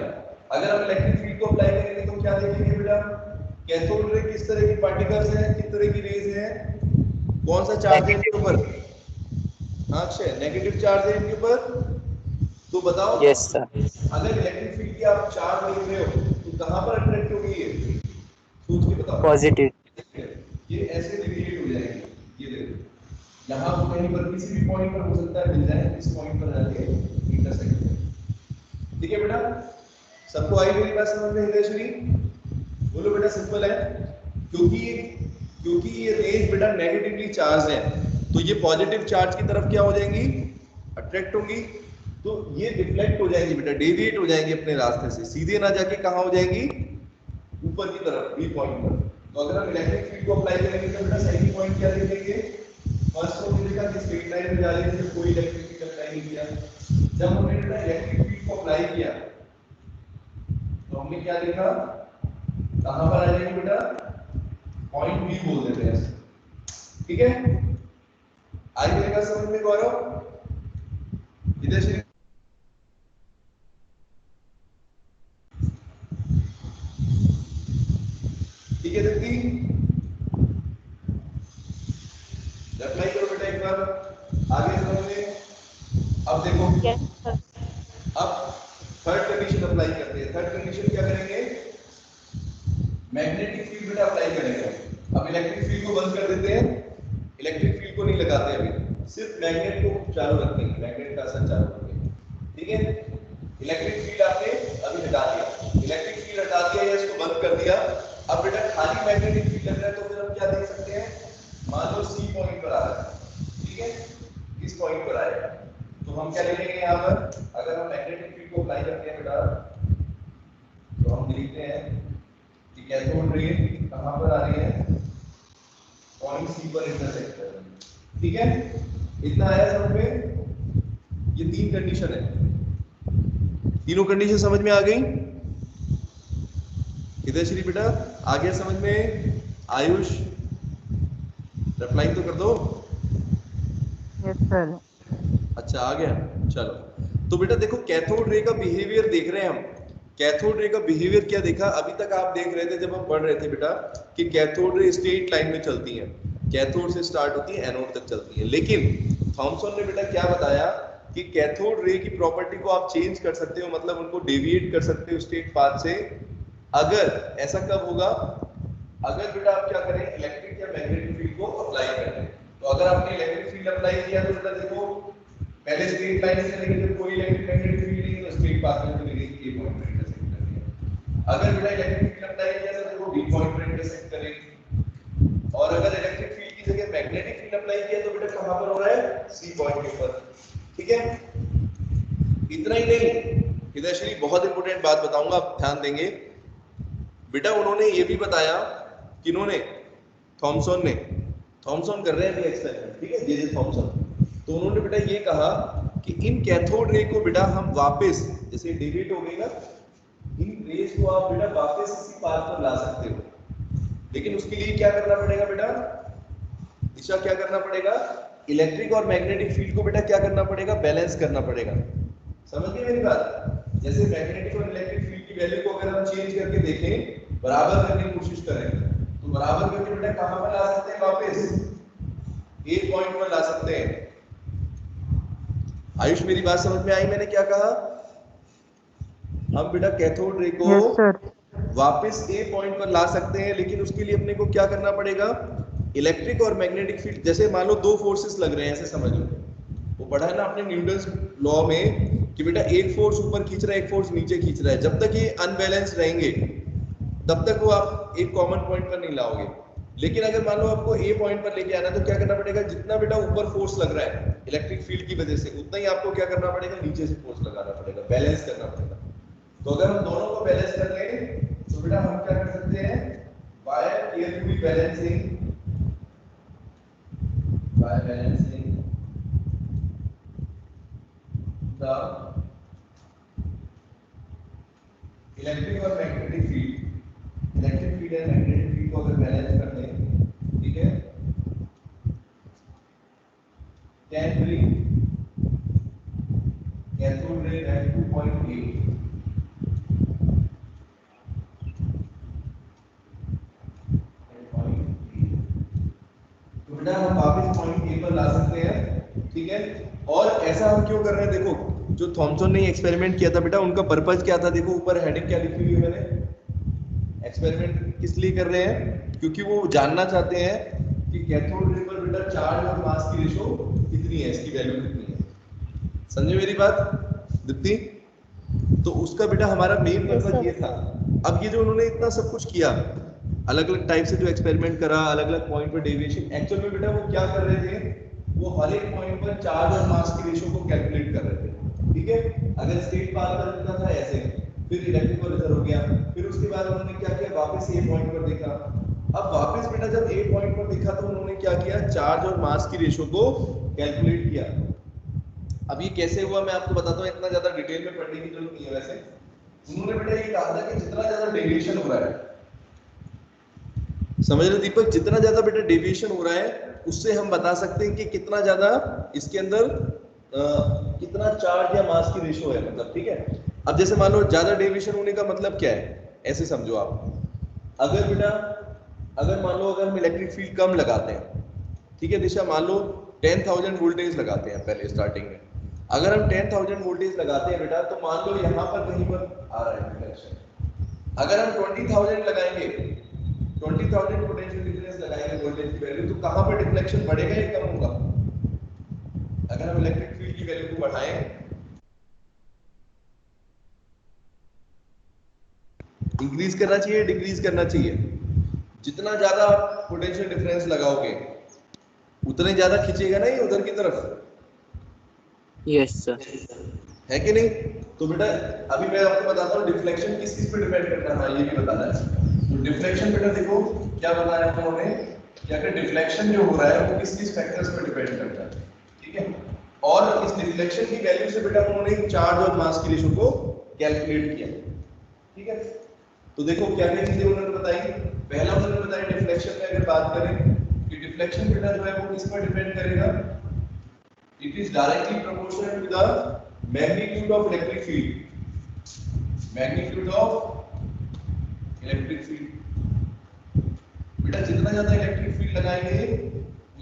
अगर हम इलेक्ट्रिक फील्ड को अप्लाई करेंगे तो क्या देखेंगे बेटा, कैथोड रे किस तरह की पार्टिकल्स हैं, किस तरह की रेज हैं, कौन सा चार्ज है इनके ऊपर, हाँ अक्षय नेगेटिव चार्ज है इनके ऊपर। तो बताओ यस सर। अगर इलेक्ट्रिक फील्ड की आप चार्ज देख रहे हो तो कहां पर अट्रैक्ट होगी ये, सोच के बताओ। पॉजिटिव। ये ऐसे डिविएट हो जाएगी, ये देखो यहां तो कहीं पर किसी भी पॉइंट पर हो सकता है मिल जाए, इस पॉइंट पर जाके इंटरसेक्ट करें। ठीक है बेटा, सबको आई मेरी बात समझ में हितेश्वरी? बोलो बेटा सिंपल है, क्योंकि ये रेज बेटा नेगेटिवली चार्ज है तो ये पॉजिटिव चार्ज की तरफ क्या हो जाएंगी, अट्रैक्ट होंगी। तो ये डिफ्लेक्ट हो जाएंगी बेटा, डेविएट हो जाएंगी अपने रास्ते से, सीधे ना जाके कहां हो जाएंगी, ऊपर की तरफ बी पॉइंट पर। तो अगर हम इलेक्ट्रिक फील्ड को अप्लाई करेंगे तो बेटा सेकंड पॉइंट क्या देखेंगे, फर्स्ट तो देखा कि स्ट्रेट लाइन में जा रही है, कोई इलेक्ट्रिक फील्ड अप्लाई नहीं किया। जब हमने बेटा इलेक्ट्रिक फील्ड को अप्लाई किया तो हमने क्या देखा, कहां पर आ जाएंगे बेटा, पॉइंट बी बोल देते हैं, ठीक है। आई मेरे समझ में गौरव, विदेशी ठीक है दीदी, अप्लाई करो बेटा एक बार आगे समझ में। अब देखो Yes, sir. अब थर्ड कंडीशन अप्लाई करते हैं। थर्ड कंडीशन क्या करेंगे, मैग्नेटिक फील्ड बेटा अप्लाई करेंगे। अब इलेक्ट्रिक फील्ड को बंद कर देते हैं, इलेक्ट्रिक फील्ड को नहीं लगाते अभी, सिर्फ मैग्नेट को चालू रखेंगे, मैग्नेट का असर चालू रखेंगे, ठीक है। इलेक्ट्रिक फील्ड आपने अभी हटा दिया, इलेक्ट्रिक फील्ड हटा दिया या इसको बंद कर दिया। अब बेटा खाली मैग्नेटिक फील्ड लग रहा है तो फिर हम क्या देख सकते हैं, मान लो सी पॉइंट पर आ रहा है, ठीक है, इस पॉइंट पर आएगा तो हम क्या लिखेंगे यहाँ पर, अगर हम मैग्नेटिक फील्ड को अप्लाई करते हैं बेटा तो हम लिखते हैं कि कैथोड रे कहाँ पर आ रही है, पॉइंट सी पर इंटरसेक्ट कर रही है, ठीक है। इतना आया समझ में, ये तीन कंडीशन है, तीनों कंडीशन समझ में आ गई। इधर श्री बेटा आ गया समझ में, आयुष रिप्लाई तो कर दो। Yes sir. अच्छा आ गया, चलो। तो बेटा देखो कैथोड रे का बिहेवियर देख रहे हैं हम, कैथोड रे का बिहेवियर क्या देखा, अभी तक आप देख रहे थे जब हम पढ़ रहे थे बेटा कि कैथोड रे स्ट्रेट लाइन में चलती हैं, कैथोड से स्टार्ट होती है एनोड तक चलती है। लेकिन थॉमसन ने बेटा क्या बताया कि कैथोड रे की प्रॉपर्टी को आप चेंज कर सकते हो, मतलब उनको डेविएट कर सकते हो स्ट्रेट पाथ से। अगर ऐसा कब होगा, अगर बेटा आप क्या करें, इलेक्ट्रिक या मैग्नेटिक फील्ड को अप्लाई करें। तो अगर आपने इलेक्ट्रिक फील्ड अप्लाई किया तो बेटा देखो पहले स्ट्रेट लाइन से लेके जब कोई इलेक्ट्रिक मैग्नेटिक फील्ड नहीं तो स्ट्रेट पाथ में चलेगी, ए पॉइंट पर इंटरसेक्ट करेगी। अगर बेटा इलेक्ट्रिक फील्ड अप्लाई किया तो देखो बी पॉइंट पर इंटरसेक्ट करेगी। और अगर इलेक्ट्रिक फील्ड की जगह मैग्नेटिक फील्ड अप्लाई किया तो बेटा कहां पर हो रहा है, सी पॉइंट के ऊपर, ठीक है। इतना ही नहीं, हितेश्वरी बहुत इंपॉर्टेंट बात बताऊंगा, आप ध्यान देंगे बेटा। उन्होंने ये भी बताया, किन्होंने, थॉमसन ने, थॉमसन कर रहे हैं एक्सपेरिमेंट, ठीक है, जे थॉमसन। तो उन्होंने बेटा ये कहा कि इन कैथोड रे को बेटा हम वापस, जैसे डेविएट हो गई ना, इन रेज को आप बेटा वापस इसी पाथ पर ला सकते हो। लेकिन उसके लिए क्या करना पड़ेगा बेटा, दिशा क्या करना पड़ेगा, इलेक्ट्रिक और मैग्नेटिक फील्ड को बेटा क्या करना पड़ेगा, बैलेंस करना पड़ेगा। समझ गए मेरी बात? जैसे मैग्नेटिक और इलेक्ट्रिक फील्ड की वैल्यू को अगर हम चेंज करके देखें, बराबर करने की कोशिश करें, तो बराबर करके बेटा कहां पर ला सकते हैं, वापस ए पॉइंट पर ला सकते हैं। आयुष मेरी बात समझ में आई, मैंने क्या कहा, हम बेटा कैथोड रे को यस सर। वापस ए पॉइंट पर ला सकते हैं, लेकिन उसके लिए अपने को क्या करना पड़ेगा, इलेक्ट्रिक और मैग्नेटिक फील्ड, जैसे मान लो दो फोर्सेस लग रहे हैं, ऐसे समझ लो, वो पढ़ा है ना आपने न्यूटन्स लॉ में कि बेटा एक फोर्स ऊपर खींच रहा है, एक फोर्स नीचे खींच रहा है। जब तक ये अनबैलेंस रहेंगे तब तक वो आप एक कॉमन पॉइंट पर नहीं लाओगे। लेकिन अगर मान लो आपको ए पॉइंट पर लेके आना है तो क्या करना पड़ेगा, जितना बेटा ऊपर फोर्स लग रहा है इलेक्ट्रिक फील्ड की वजह से, उतना ही आपको क्या करना पड़ेगा, नीचे से फोर्स लगाना पड़ेगा, बैलेंस करना पड़ेगा। तो अगर हम दोनों को बैलेंस कर लें तो बेटा हम क्या कर सकते हैं, by carefully balancing, by balancing the electric और magnetic field, electric field and magnetic field को अगर बैलेंस कर दें, ठीक है, can bring cathode ray at 2.8, तो बेटा हम वापस पॉइंट ए पर ला सकते हैं, ठीक है। और ऐसा हम क्यों कर रहे हैं, देखो जो थॉमसन ने एक्सपेरिमेंट किया था बेटा, उनका पर्पस क्या था, देखो ऊपर हेडिंग क्या लिखी हुई है मैंने, एक्सपेरिमेंट किस लिए कर रहे हैं, क्योंकि वो जानना चाहते हैं कि कैथोड रे पर बेटा चार्ज और मास की रेशो कितनी है, इसकी वैल्यू कितनी है। समझे मेरी बात दीप्ति? तो उसका बेटा हमारा मेन पर्पस ये था। अब ये जो उन्होंने इतना सब कुछ किया, अलग अलग टाइप से जो एक्सपेरिमेंट करा, अलग अलग पॉइंट पर डेविएशन, एक्चुअल में बेटा वो क्या कर रहे थे, वो हर एक पॉइंट पर चार्ज और मास की रेशो को कैलकुलेट कर रहे थे, ठीक है। अगर स्टेट पास कर देता था ऐसे, फिर इलेक्ट्रिक को रिजर्व हो गया, फिर उसके बाद उन्होंने क्या किया, वापस ए पॉइंट पर देखा। अब वापस बेटा जब ए पॉइंट पर देखा तो उन्होंने क्या किया, चार्ज और मास की रेशो को कैलकुलेट किया। अब ये कैसे हुआ मैं आपको बताता हूँ, इतना ज्यादा डिटेल में पढ़ने की जरूरत नहीं है। वैसे उन्होंने बेटा ये कहा था कि जितना ज्यादा डेविएशन हो रहा है, समझ रहे दीपक, जितना ज्यादा बेटा डेविएशन हो रहा है उससे हम बता सकते हैं कि कितना ज्यादा इसके अंदर कितना चार्ज या मास की रेशो है, मतलब, ठीक है। अब जैसे मान लो ज्यादा डेविएशन होने का मतलब क्या है, ऐसे समझो आप, अगर बेटा अगर मान लो अगर हम इलेक्ट्रिक फील्ड कम लगाते हैं, ठीक है दिशा, मान लो 10,000 वोल्टेज लगाते हैं पहले स्टार्टिंग में, अगर हम 10,000 वोल्टेज लगाते हैं बेटा, तो मान लो यहाँ पर कहीं पर आ रहा है डिफ्लेक्शन। अगर हम 20,000 लगाएंगे, 20,000 पोटेंशियल डिफरेंस लगाएंगे वोल्टेज की वैल्यू, तो कहां पर डिफ्लेक्शन बढ़ेगा या कम होगा? अगर हम इलेक्ट्रिक फील्ड की वैल्यू को बढ़ाएं, इंक्रीज करना चाहिए, डिक्रीज करना चाहिए, जितना ज्यादा पोटेंशियल डिफरेंस लगाओगे उतने ज्यादा खींचेगा ना ये उधर की तरफ, यस सर, है कि नहीं? तो बेटा अभी मैं आपको बताता हूँ डिफ्लेक्शन किस किस पे डिपेंड करता है, ये भी बताना है। तो डिफ्लेक्शन बेटा देखो क्या बताया उन्होंने कि अगर डिफ्लेक्शन जो हो रहा है वो किस किस फैक्टर्स पर डिपेंड करता है, ठीक है। और इस डिफ्लेक्शन की वैल्यू से बेटा उन्होंने चार्ज और मास की रेशो को कैलकुलेट किया, ठीक है। तो देखो क्या क्या चीजें उन्होंने बताई। पहला उन्होंने बताया डिफ्लेक्शन में अगर बात करें कि डिफ्लेक्शन बेटा जो है वो किस पर डिपेंड करेगा, it is directly proportional to the magnitude of electric field, magnitude of electric field. बेटा जितना ज्यादा इलेक्ट्रिक फील्ड लगाएंगे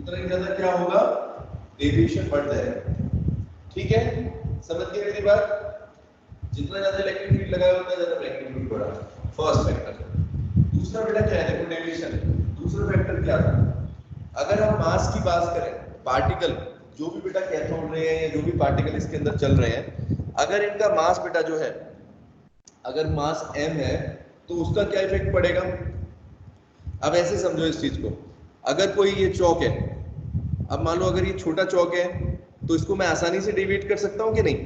उतना ही ज्यादा क्या होगा, डेविएशन बढ़ जाएगा, ठीक है। समझ गए मेरी बात? जितना ज्यादा इलेक्ट्रिक फील्ड लगाया उतना ज्यादा मैग्नीट्यूड बढ़ा, फर्स्ट फैक्टर। दूसरा बेटा क्या है, देखो डेविएशन। दूसरा फैक्टर क्या था, अगर हम मास की बात करें, पार्टिकल जो भी बेटा कैथोड रे हैं या जो भी पार्टिकल इसके अंदर चल रहे हैं, अगर इनका मास बेटा जो है, अगर मास m है तो उसका क्या इफेक्ट पड़ेगा। अब ऐसे समझो इस चीज को, अगर कोई ये चौक है, अब मान लो अगर ये छोटा चौक है तो इसको मैं आसानी से डेविएट कर सकता हूँ कि नहीं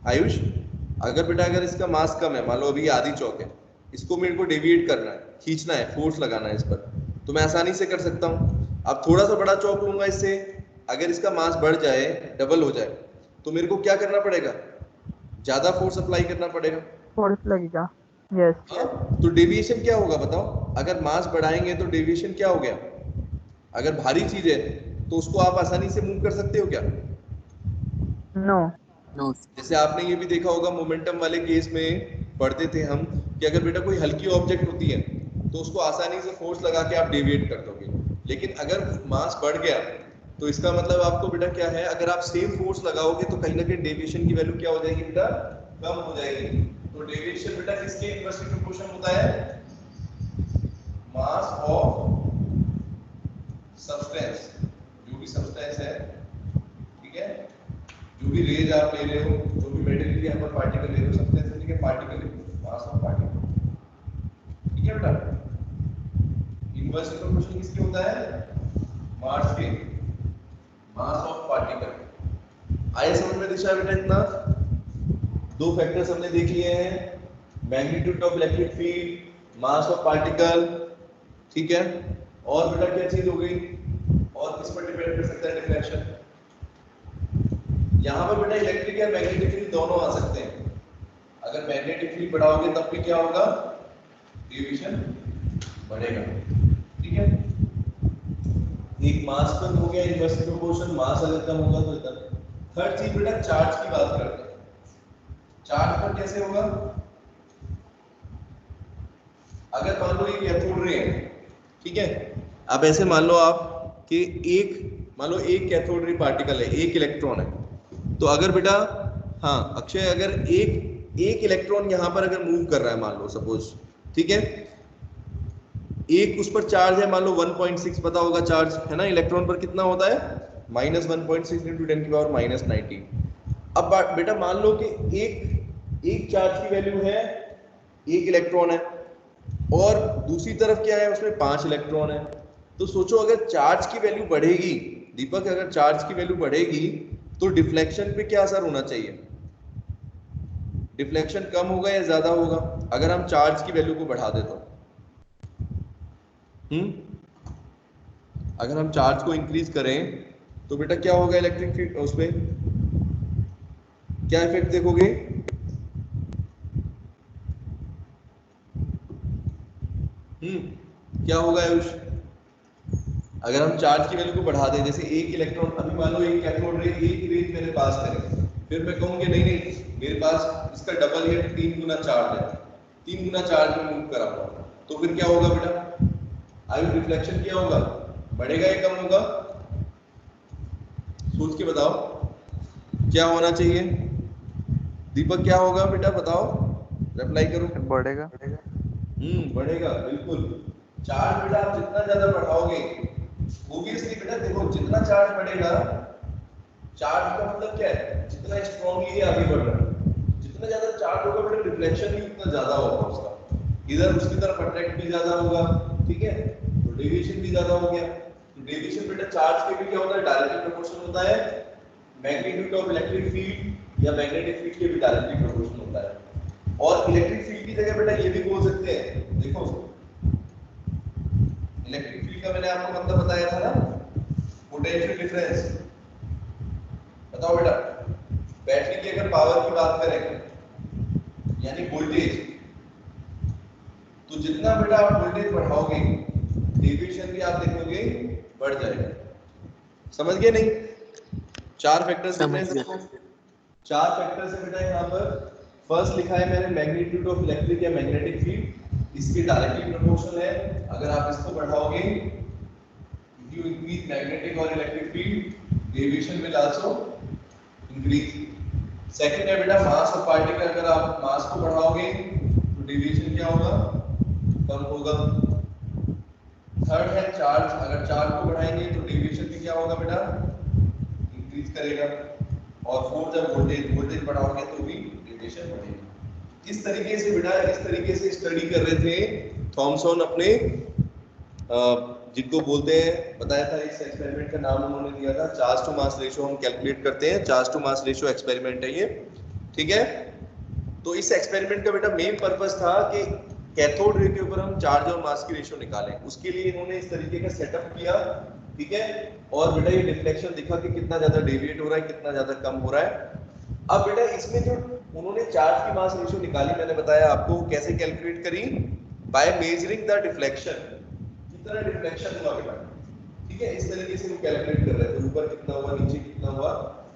आयुष? अगर बेटा अगर इसका मास कम है, मान लो अभी आधी चौक है, इसको मेरे को डेविएट करना है, खींचना है, फोर्स लगाना है इस पर, तो मैं आसानी से कर सकता हूँ। अब थोड़ा सा बड़ा चौक लूंगा, इससे अगर इसका मास बढ़ जाए, डबल हो जाए, तो मेरे को क्या करना पड़ेगा, ज्यादा फोर्स अप्लाई करना पड़ेगा, फोर्स लगेगा, यस। तो डेविएशन क्या होगा बताओ? अगर मास बढ़ाएंगे तो डेविएशन क्या हो गया? अगर भारी चीज है तो उसको आप आसानी से मूव कर सकते हो क्या? नो। नो। जैसे आपने ये भी देखा होगा मोमेंटम वाले केस में पढ़ते थे हम कि अगर बेटा कोई हल्की ऑब्जेक्ट होती है तो उसको आसानी से फोर्स लगा के आप डेविएट कर दोगे, लेकिन अगर मास बढ़ गया तो इसका मतलब आपको बेटा क्या है, अगर आप सेम फोर्स लगाओगे तो कहीं ना कहीं डेविएशन की वैल्यू क्या हो जाएगी बेटा, कम हो जाएगी। तो डेविएशन बेटा किसके इनवर्सली प्रोपोर्शनल होता है, मास ऑफ सब्सटेंस, जो भी सब्सटेंस है, ठीक है, जो भी रेज आप ले रहे हो, जो भी मेटेरियल के यहाँ पर पार्टिकल ले रहे हो, सब्सटेंस है, ठीक है, पार्टिकल ले रहे हो, मास ऑफ पार्टिकल, ठीक है बेटा। इनवर्सली प्रोपोर्शनल किसके होता है, मास के, मास ऑफ पार्टिकल। आइए समझ में दिशा बेटा, इतना दो फैक्टर्स हमने देख लिए हैं, magnitude of electric field, mass of particle, ठीक है। और बेटा क्या चीज हो गई, और किस पर डिपेंड कर सकता है डिफ्लेक्शन। यहाँ पर बेटा इलेक्ट्रिक या मैग्नेटिक फील्ड दोनों आ सकते हैं। अगर मैग्नेटिक फील्ड बढ़ाओगे तब भी क्या होगा, डेविएशन बढ़ेगा। ठीक है, एक मास पर हो गया इनवर्स प्रोपोर्शन, मास अगर कम होगा तो इधर। थर्ड चीज बेटा चार्ज की बात करते हैं। चार्ज पर कैसे होगा, अगर मान लो ये कैथोड रे है, ठीक है, अब ऐसे मान लो आप कि एक कैथोड रे पार्टिकल है, एक इलेक्ट्रॉन है, तो अगर बेटा, हाँ अक्षय, अगर एक इलेक्ट्रॉन यहां पर अगर मूव कर रहा है मान लो सपोज, ठीक है, एक उस पर चार्ज है मान लो 1.6, पता होगा चार्ज है ना इलेक्ट्रॉन पर कितना होता है, -1.6 × 10⁻⁻90। अब बेटा मान लो कि एक चार्ज की वैल्यू है, एक इलेक्ट्रॉन है, और दूसरी तरफ क्या है, उसमें 5 इलेक्ट्रॉन है। तो सोचो अगर चार्ज की वैल्यू बढ़ेगी दीपक, अगर चार्ज की वैल्यू बढ़ेगी तो डिफ्लेक्शन पे क्या असर होना चाहिए, डिफ्लेक्शन कम होगा या ज्यादा होगा अगर हम चार्ज की वैल्यू को बढ़ा दे तो? अगर हम चार्ज को इंक्रीज करें तो बेटा क्या होगा, इलेक्ट्रिक फील्ड उसमें क्या इफेक्ट देखोगे, क्या होगा आयुष, अगर हम चार्ज की वैल्यू को बढ़ा दें, जैसे एक इलेक्ट्रॉन, अभी मान लो एक कैथोड रे, एक रेज मेरे पास है, फिर मैं कहूंगी नहीं नहीं मेरे पास इसका डबल है, 3 गुना चार्ज है, 3 गुना चार्ज में मूव कराऊंगा, तो फिर क्या होगा बेटा, आयुष रिफ्लेक्शन क्या होगा, बढ़ेगा या कम होगा, सोच के बताओ क्या होना चाहिए। दीपक क्या होगा बेटा बताओ, रिप्लाई करो। बढ़ेगा। बढ़ेगा बिल्कुल। चार्ज बेटा आप जितना ज्यादा बढ़ाओगे, ऑब्वियसली बेटा देखो जितना चार्ज बढ़ेगा, चार्ज का मतलब क्या है, जितना स्ट्रांगली आगे बढ़ रहा है, जितना ज्यादा चार्ज होगा बेटा रिफ्लेक्शन भी उतना ज्यादा होगा उसका, इधर उसकी तरफ अट्रैक्ट भी ज्यादा होगा, ठीक है, तो डेविएशन भी ज्यादा हो गया। तो डेविएशन बेटा चार्ज के भी क्या होता है, डायरेक्टली प्रोपोर्शनल होता है मैग्नीट्यूड ऑफ इलेक्ट्रिक फील्ड या मैग्नेटिक फील्ड के भी डायरेक्टली प्रोपोर्शनल होता है। और इलेक्ट्रिक फील्ड की जगह बेटा ये भी बोल सकते हैं, देखो इलेक्ट्रिक फील्ड का मैंने आपको मतलब बताया था ना, पोटेंशियल डिफरेंस। बताओ बेटा, बैटरी की अगर पावर की बात करें यानी वोल्टेज, तो जितना बेटा आप वोल्टेज बढ़ाओगे डेविएशन भी आप देखोगे बढ़ जाएगा। समझ गए नहीं, 4 फैक्टर्स दिख रहे हैं सबको, 4 फैक्टर्स है बेटा यहाँ पर। फर्स्ट लिखा है मैंने मैग्नीट्यूड ऑफ इलेक्ट्रिक या मैग्नेटिक फील्ड, इसके डायरेक्टली प्रोपोर्शनल है, अगर आप इसको बढ़ाओगे if you increase magnetic or electric field deviation will also increase। Second है बेटा मास ऑफ पार्टिकल, अगर आप मास को बढ़ाओगे तो डेविएशन क्या होगा, कम होगा। थर्ड है चार्ज, अगर चार्ज को बढ़ाएंगे तो डेविएशन भी क्या होगा बेटा, इंक्रीज करेगा। और फोर्थ है वोल्टेज बढ़ाओगे तो भी डेविएशन बढ़ेगा। इस तरीके से बेटा, इस तरीके से स्टडी कर रहे थे थॉमसन अपने जिनको बोलते हैं, बताया था इस एक्सपेरिमेंट का नाम उन्होंने दिया था चार्ज टू मास रेशियो, हम कैलकुलेट करते हैं, charge to mass ratio experiment है ये, ठीक है। तो इस एक्सपेरिमेंट का बेटा मेन पर्पस था कि कैथोड रे के ऊपर हम चार्ज और मास की रेशियो निकालें, उसके लिए इन्होंने इस तरीके का सेटअप किया, ठीक है। और बेटा ये डिफ्लेक्शन दिखा कि कितना ज्यादा डेविएट हो रहा है, कितना ज्यादा कम हो रहा है। अब बेटा इसमें जो उन्होंने चार्ज की मास रेशियो निकाली, मैंने बताया आपको कैसे कैलकुलेट करी, बाय मेजरिंग द डिफ्लेक्शन, कितना डिफ्लेक्शन हुआ बेटा, ठीक है। इस तरीके से वो कैलकुलेट कर रहे थे, ऊपर कितना हुआ नीचे कितना हुआ,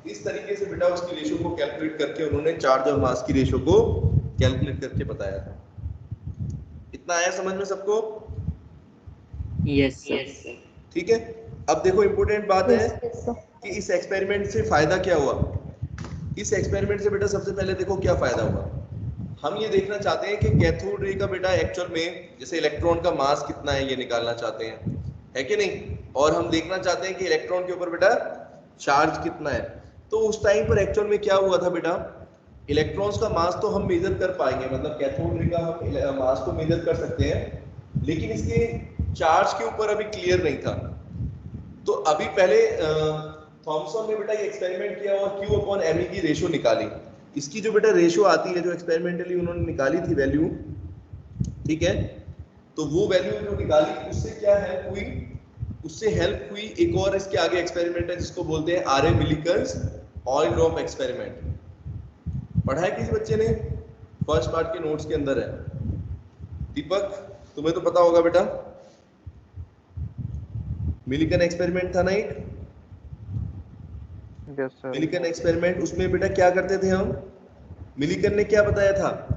इस तरीके से बेटा उसकी रेशियो को कैलकुलेट करके उन्होंने चार्ज और मास की रेशियो को कैलकुलेट करके बताया था। इतना आया समझ में सबको? Yes sir. ठीक है। अब देखो इंपॉर्टेंट बात है कि इस एक्सपेरिमेंट से फायदा क्या हुआ। इस एक्सपेरिमेंट से बेटा सबसे पहले देखो क्या फायदा हुआ, हम ये देखना चाहते हैं कि कैथोड रे का बेटा एक्चुअल में जैसे इलेक्ट्रॉन का मास कितना है ये निकालना चाहते हैं, है कि नहीं, और हम देखना चाहते हैं कि इलेक्ट्रॉन के ऊपर बेटा चार्ज कितना है। तो उस टाइम पर एक्चुअल में क्या हुआ था बेटा, इलेक्ट्रॉन्स का मास तो हम मेजर कर पाएंगे, मतलब कैथोड रे का हम मास को मेजर कर सकते हैं, लेकिन इसके चार्ज के ऊपर अभी क्लियर नहीं था। तो अभी पहले थॉमसन ने बेटा ये एक्सपेरिमेंट किया और Q अपॉन Me की रेशियो निकाली। इसकी जो बेटा रेशियो आती है, जो एक्सपेरिमेंटली उन्होंने निकाली थी वैल्यू, ठीक है, तो वो वैल्यू जो निकाली उससे क्या हेल्प हुई, उससे हेल्प हुई एक और इसके आगे एक्सपेरिमेंट है जिसको बोलते हैं R A Millikan's oil drop experiment. पढ़ा है किसी बच्चे ने? फर्स्ट पार्ट के नोट्स के अंदर है। दीपक तुम्हें तो पता होगा बेटा, मिलिकन एक्सपेरिमेंट था ना एक, यस सर। मिलिकन एक्सपेरिमेंट, उसमें बेटा क्या करते थे हम, मिलिकन ने क्या बताया था,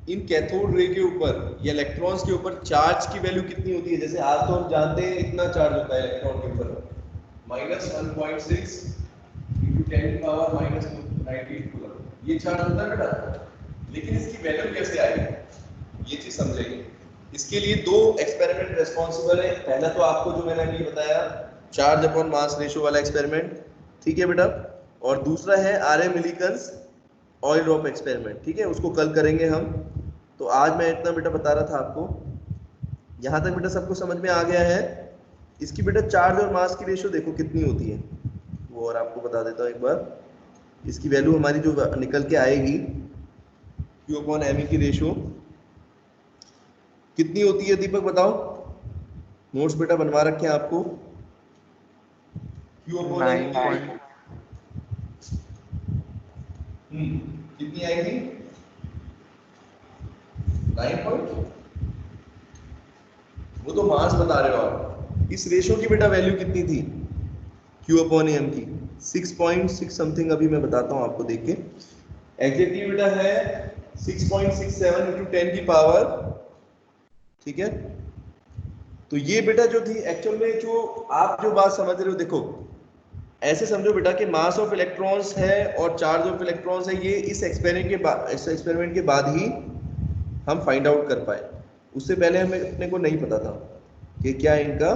इन कैथोड रे के ऊपर या इलेक्ट्रॉन्स के ऊपर चार्ज की वैल्यू कितनी होती है। जैसे आज तो हम जानते हैं इतना चार्ज होता है इलेक्ट्रॉन के ऊपर, -1.6 × 10⁻⁻⁹ कूलम, ये चार्ज होता है बेटा। लेकिन इसकी वैल्यू कैसे आएगी, ये चीज समझेंगे। इसके लिए दो एक्सपेरिमेंट रेस्पॉन्सिबल है। पहला तो आपको जो मैंने अभी बताया चार्ज अपॉन मास रेशियो वाला एक्सपेरिमेंट, ठीक है बेटा, और दूसरा है R M Millikan's oil drop experiment, ठीक है, उसको कल करेंगे हम। तो आज मैं इतना बेटा बता रहा था आपको, यहाँ तक बेटा सबको समझ में आ गया है। इसकी बेटा चार्ज और मास की रेशियो देखो कितनी होती है, वो और आपको बता देता हूँ एक बार। इसकी वैल्यू हमारी जो निकल के आएगी Q/me की रेशियो कितनी होती है दीपक बताओ, नोट्स बेटा बनवा रखे हैं आपको। Q/me कितनी आएगी, 9 वो तो मास बता रहे हो आप। इस रेशियो की बेटा वैल्यू कितनी थी Q/m की, 6.6 समथिंग, अभी मैं बताता हूं आपको देख के। एग्जैक्टली बेटा है 6.67 × 10 की पावर, ठीक है। तो ये बेटा जो थी एक्चुअल में, जो आप जो बात समझ रहे हो, देखो ऐसे समझो बेटा कि मास ऑफ इलेक्ट्रॉन्स है और चार्ज ऑफ इलेक्ट्रॉन्स है, ये इस एक्सपेरिमेंट के बाद ही हम फाइंड आउट कर पाए। उससे पहले हमें अपने को नहीं पता था कि क्या इनका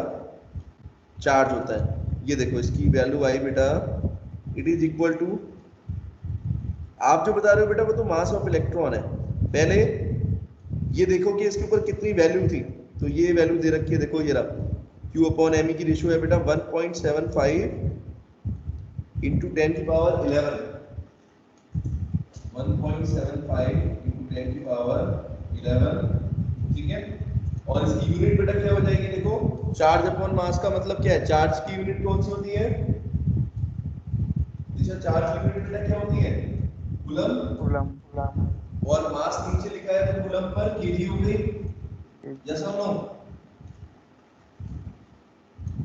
चार्ज होता है। ये देखो इसकी वैल्यू आई बेटा, इट इज इक्वल टू, आप जो बता रहे हो बेटा वो तो मास ऑफ इलेक्ट्रॉन है। पहले ये देखो कि इसके ऊपर कितनी वैल्यू थी, तो ये वैल्यू दे रखी है, देखो ये रहा Q/me की रेशियो है बेटा 1.75 × 10 की पावर 11, 1.75 × 10 की पावर 11, ठीक है। और इसकी यूनिट बेटा क्या हो जाएगी, देखो चार्ज अपॉन मास का मतलब क्या है, चार्ज की यूनिट कौन सी होती है दिशा, चार्ज की यूनिट बेटा क्या होती है, कूलम, और मास नीचे लिखा है तो कूलम पर केजी हो गई, जैसा नो,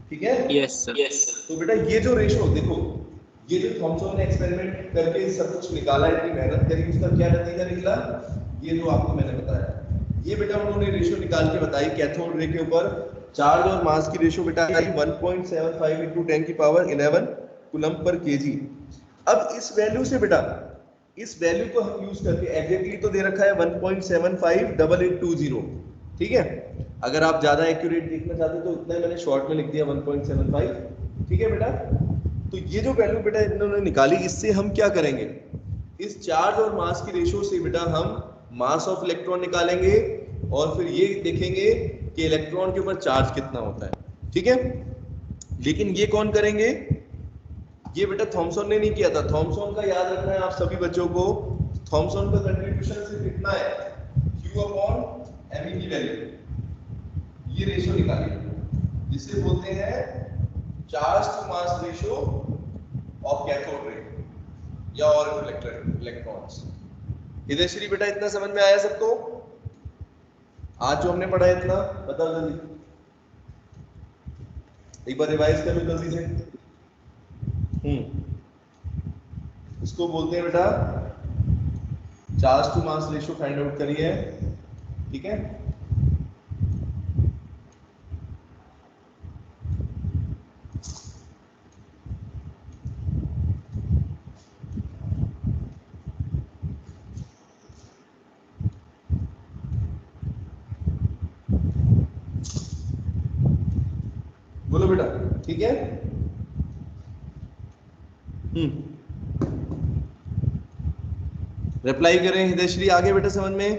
ठीक है। Yes sir. तो बेटा ये जो रेशियो देखो, ये जो थॉमसन ने एक्सपेरिमेंट करके सब कुछ निकाला, इतनी मेहनत करी, उसका क्या नतीजा निकला, ये जो आपको मैंने बताया, ये बेटा उन्होंने रेशियो निकाल के बताई कैथोड रे के ऊपर चार्ज और मास की रेशियो बेटा आई 1.75 × 10 की पावर 11 कूलम पर केजी। अब इस वैल्यू से बेटा, इस वैल्यू को हम यूज करके, एग्जैक्टली तो दे रखा है 1.758820, ठीक है। अगर आप ज्यादा एक्यूरेट देखना चाहते तो इतना मैंने शॉर्ट में लिख दिया 1.75, ठीक है बेटा। तो ये जो वैल्यू बेटा इन्होंने निकाली, इससे हम क्या करेंगे, इस चार्ज और मास की रेशियो से बेटा हम मास ऑफ इलेक्ट्रॉन निकालेंगे और फिर ये देखेंगे कि इलेक्ट्रॉन के ऊपर चार्ज कितना होता है, ठीक है। लेकिन ये कौन करेंगे, ये बेटा थॉमसन ने नहीं किया था। थॉमसन का याद रखना है आप सभी बच्चों को, थॉमसन का कंट्रीब्यूशन सिर्फ इतना है, Q/me की वैल्यू, ये रेशियो निकालिए जिसे बोलते हैं charge to mass ratio of cathode ray या और इलेक्ट्रॉन्स। हिदेश्री बेटा इतना समझ में आया सबको, आज जो हमने पढ़ा है इतना बताओ जल्दी, एक बार रिवाइज कर लो जल्दी से। इसको बोलते हैं बेटा charge to mass ratio, find out करिए, ठीक है। बोलो बेटा, ठीक है। रिप्लाई करें हिदेश्री, आगे बेटा समझ में,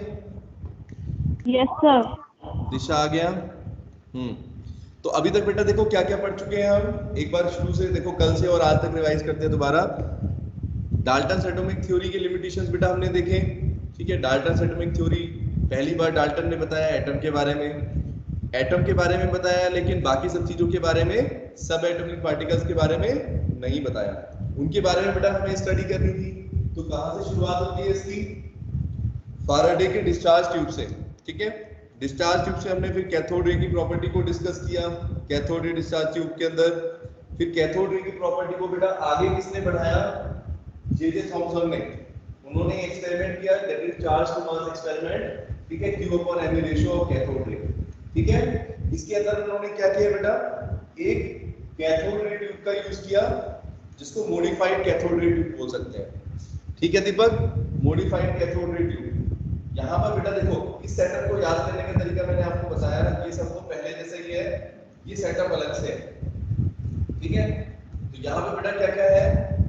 यस सर। दिशा आ गया। तो अभी तक बेटा देखो क्या क्या पढ़ चुके हैं हम, एक बार शुरू से देखो, कल से और आज तक रिवाइज करते हैं दोबारा। डाल्टन एटॉमिक थ्योरी के लिमिटेशंस बेटा हमने देखे, ठीक है। डाल्टन एटॉमिक थ्योरी पहली बार डाल्टन ने बताया एटम के बारे में बताया, लेकिन बाकी सब चीजों के बारे में, सब एटॉमिक पार्टिकल्स के बारे में नहीं बताया। उनके बारे में बेटा हमें स्टडी करनी थी, तो कहां से शुरुआत होती है इसकी, फाराडे के डिस्चार्ज ट्यूब से, ठीक है। डिस्चार्ज ट्यूब से हमने फिर कैथोड रे की प्रॉपर्टी को डिस्कस किया कैथोड रे डिस्चार्ज ट्यूब के अंदर। फिर कैथोड रे की प्रॉपर्टी को बेटा आगे किसने बढ़ाया, जे थॉमसन ने। उन्होंने एक्सपेरिमेंट किया, that is charge to mass experiment, ठीक है, Q upon M ratio of cathode ray, ठीक है। इसके अंदर उन्होंने क्या किया बेटा, एक कैथोड रे ट्यूब का यूज किया जिसको मॉडिफाइड कैथोड रे ट्यूब बोल सकते हैं, ठीक है दीपक, मॉडिफाइड कैथोड रे ट्यूब। यहाँ पर बेटा देखो इस सेटअप को याद करने का तरीका मैंने आपको बताया, ये सब तो पहले जैसे ही है, ये सेटअप अलग से है, ठीक है। तो यहाँ पे बेटा क्या क्या है,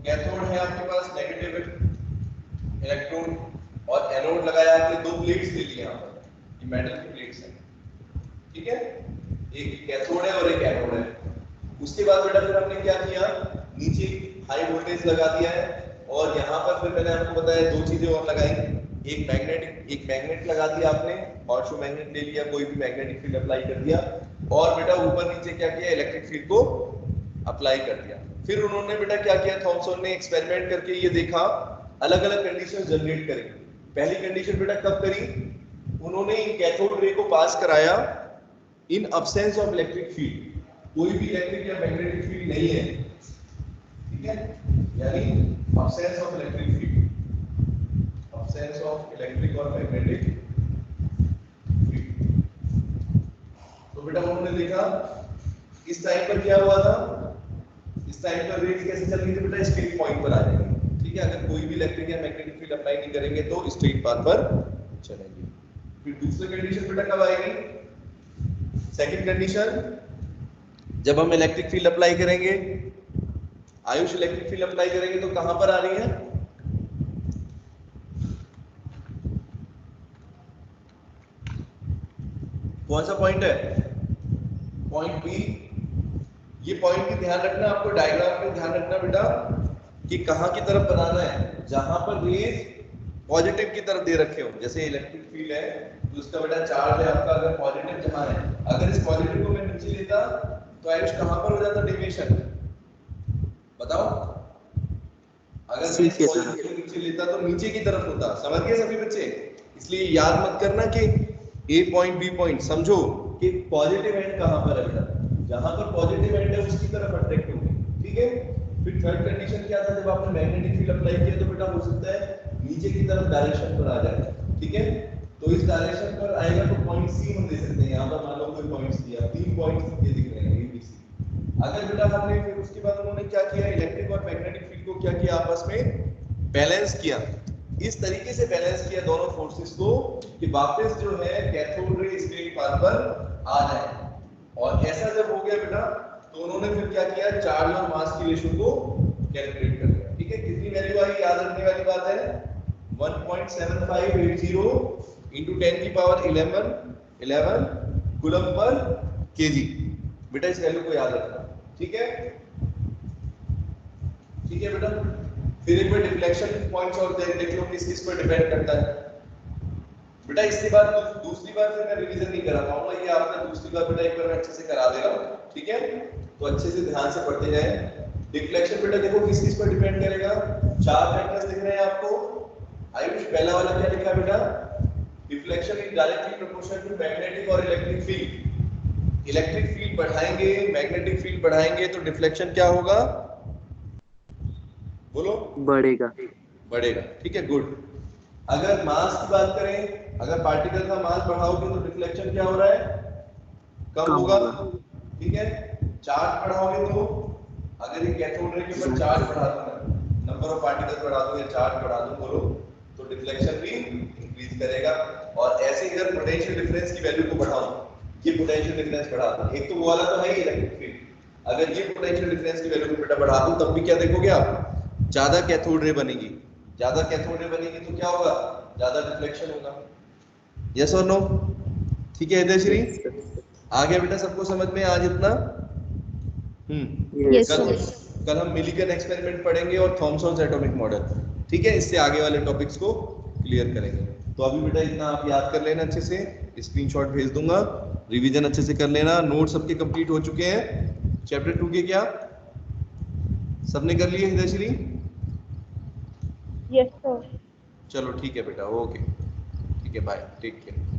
कैथोड है आपके पास नेगेटिव इलेक्ट्रॉन और एनोड लगाया आपने, दो प्लेट्स ले ली यहाँ पर, ये मेटल की प्लेट्स है, ठीक है, एक कैथोड है और एक एनोड है। उसके बाद बेटा फिर हमने क्या किया, नीचे हाई वोल्टेज लगा दिया है और यहाँ पर फिर मैंने आपको बताया दो चीजें और लगाई, एक मैग्नेट लगा दिया आपने, हॉर्सशू मैग्नेट ले लिया, कोई भी मैग्नेटिक फील्ड अप्लाई कर दिया, और बेटा ऊपर नीचे क्या किया, इलेक्ट्रिक फील्ड को अप्लाई कर दिया। फिर उन्होंने बेटा क्या किया, थॉमसन ने एक्सपेरिमेंट करके ये देखा, अलग अलग कंडीशन जनरेट करी। पहली कंडीशन बेटा कब करी, उन्होंने इन कैथोड रे को पास कराया इन अब्सेंस ऑफ इलेक्ट्रिक फील्ड, कोई भी इलेक्ट्रिक या मैग्नेटिक फील्ड नहीं है, ठीक है, यानी absence of electric field, absence of electric और मैग्नेटिक फील्ड। तो बेटा उन्होंने देखा इस टाइम पर क्या हुआ था, इस टाइम पर रेज कैसे चल रही थी बेटा, स्ट्रेट पॉइंट पर आ जाएंगे, ठीक है, अगर कोई भी इलेक्ट्रिक या मैग्नेटिक फील्ड अप्लाई नहीं करेंगे तो स्ट्रेट पाथ पर चलेंगे। फिर दूसरी कंडीशन बेटा कब आएगी, सेकंड कंडीशन, जब हम इलेक्ट्रिक फील्ड अप्लाई करेंगे, आयुष इलेक्ट्रिक फील्ड अप्लाई करेंगे तो कहां पर आ रही है, कौन सा पॉइंट है, पॉइंट बी। ये पॉइंट भी ध्यान रखना, आपको डायग्राम में ध्यान रखना बेटा कि कहां की तरफ बनाना है, जहां पर रेज पॉजिटिव की तरफ दे रखे हो, जैसे इलेक्ट्रिक फील्ड है तो उसका बेटा चार्ज है आपका, अगर पॉजिटिव जहां है, अगर इस पॉजिटिव को मैं नीचे लेता तो आयुष कहां पर हो जाता डेविएशन, बताओ, अगर मैं इस पॉजिटिव को नीचे लेता तो नीचे की तरफ होता, समझ गए सभी बच्चे। इसलिए याद मत करना कि ए पॉइंट बी पॉइंट, समझो कि पॉजिटिव एंड कहां पर है बेटा, जहां पर पॉजिटिव एंड है उसकी तरफ अट्रैक्ट होंगे, ठीक है। फिर थर्ड कंडीशन क्या था, जब आपने मैग्नेटिक फील्ड अप्लाई किया तो बेटा हो सकता है नीचे की तरफ डायरेक्शन पर आ जाए, ठीक है, तो इस डायरेक्शन पर आएगा तो पॉइंट सी हम दे सकते हैं, यहाँ पर मान लो कोई पॉइंट्स दिया, 3 पॉइंट्स ये दिख रहे हैं ए बी सी। अगर बेटा हमने फिर उसके बाद उन्होंने क्या किया, इलेक्ट्रिक और मैग्नेटिक फील्ड को क्या किया, आपस में बैलेंस किया, इस तरीके से बैलेंस किया दोनों फोर्सेस को कि वापस जो है कैथोड रे स्ट्रेट पाथ पर आ जाए। और ऐसा जब हो गया बेटा तो उन्होंने फिर क्या किया, चार्ज और मास की रेशियो को कैलकुलेट कर लिया, ठीक है। कितनी वैल्यू आई, याद रखने वाली बात है, 1.7580 into 10 की पावर 11 कूलम पर केजी, बेटा इस वैल्यू को याद रखना, ठीक है, ठीक है बेटा। फिर एक बार डिफ्लेक्शन पॉइंट्स और देख लो किस किस पर डिपेंड करता है बेटा। इसके बाद दूसरी बार फिर मैं रिवीजन नहीं करा पाऊंगा, ये आपने दूसरी बार बेटा एक बार मैं अच्छे से करा दे रहा हूं, ठीक है, तो अच्छे से ध्यान से पढ़ते जाएं। डिफ्लेक्शन बेटा देखो किस किस पर डिपेंड करेगा, 4 फैक्टर्स दिख रहे हैं आपको। आयुष पहला वाला क्या लिखा बेटा, deflection is directly proportional to magnetic और इलेक्ट्रिक फील्ड। इलेक्ट्रिक फील्ड बढ़ाएंगे, मैग्नेटिक फील्ड बढ़ाएंगे तो डिफ्लेक्शन क्या होगा, बोलो, बढ़ेगा, ठीक है, गुड। अगर मास की बात करें, अगर पार्टिकल का मास बढ़ाओगे तो डिफ्लेक्शन क्या हो रहा है, कम होगा, ठीक है। चार्ज बढ़ाओगे तो, अगर ये कैथोड रे के ऊपर चार्ज बढ़ा दूं, नंबर ऑफ पार्टिकल बढ़ा दूं या चार्ज बढ़ा दूं बोलो, तो डिफ्लेक्शन भी इंक्रीज करेगा। और ऐसे अगर पोटेंशियल डिफरेंस की वैल्यू को बढ़ाऊं, ये पोटेंशियल डिफरेंस बढ़ा दूं, एक तो वो वाला तो है ही इलेक्ट्रिक फील्ड, अगर ये पोटेंशियल डिफरेंस की वैल्यू को बेटा बढ़ा दूं तब भी क्या देखोगे आप, ज्यादा कैथोड रे बनेगी, ज्यादा कैथोड रे बनेगी तो क्या होगा, ज्यादा डिफ्लेक्शन होगा, यस और नो, ठीक है हृदयश्री, आ गया बेटा सबको समझ में आज इतना। Yes, कल हम मिलिगन एक्सपेरिमेंट पढ़ेंगे और थॉमसन्स एटॉमिक मॉडल, ठीक है, इससे आगे वाले टॉपिक्स को क्लियर करेंगे। तो अभी बेटा इतना आप याद कर लेना अच्छे से, स्क्रीनशॉट भेज दूंगा, रिवीजन अच्छे से कर लेना, नोट सबके कंप्लीट हो चुके हैं, चैप्टर 2 के क्या सबने कर लिए हृदयश्री? Yes sir. चलो ठीक है बेटा, ओके। ठीक है, बाय, टेक केयर।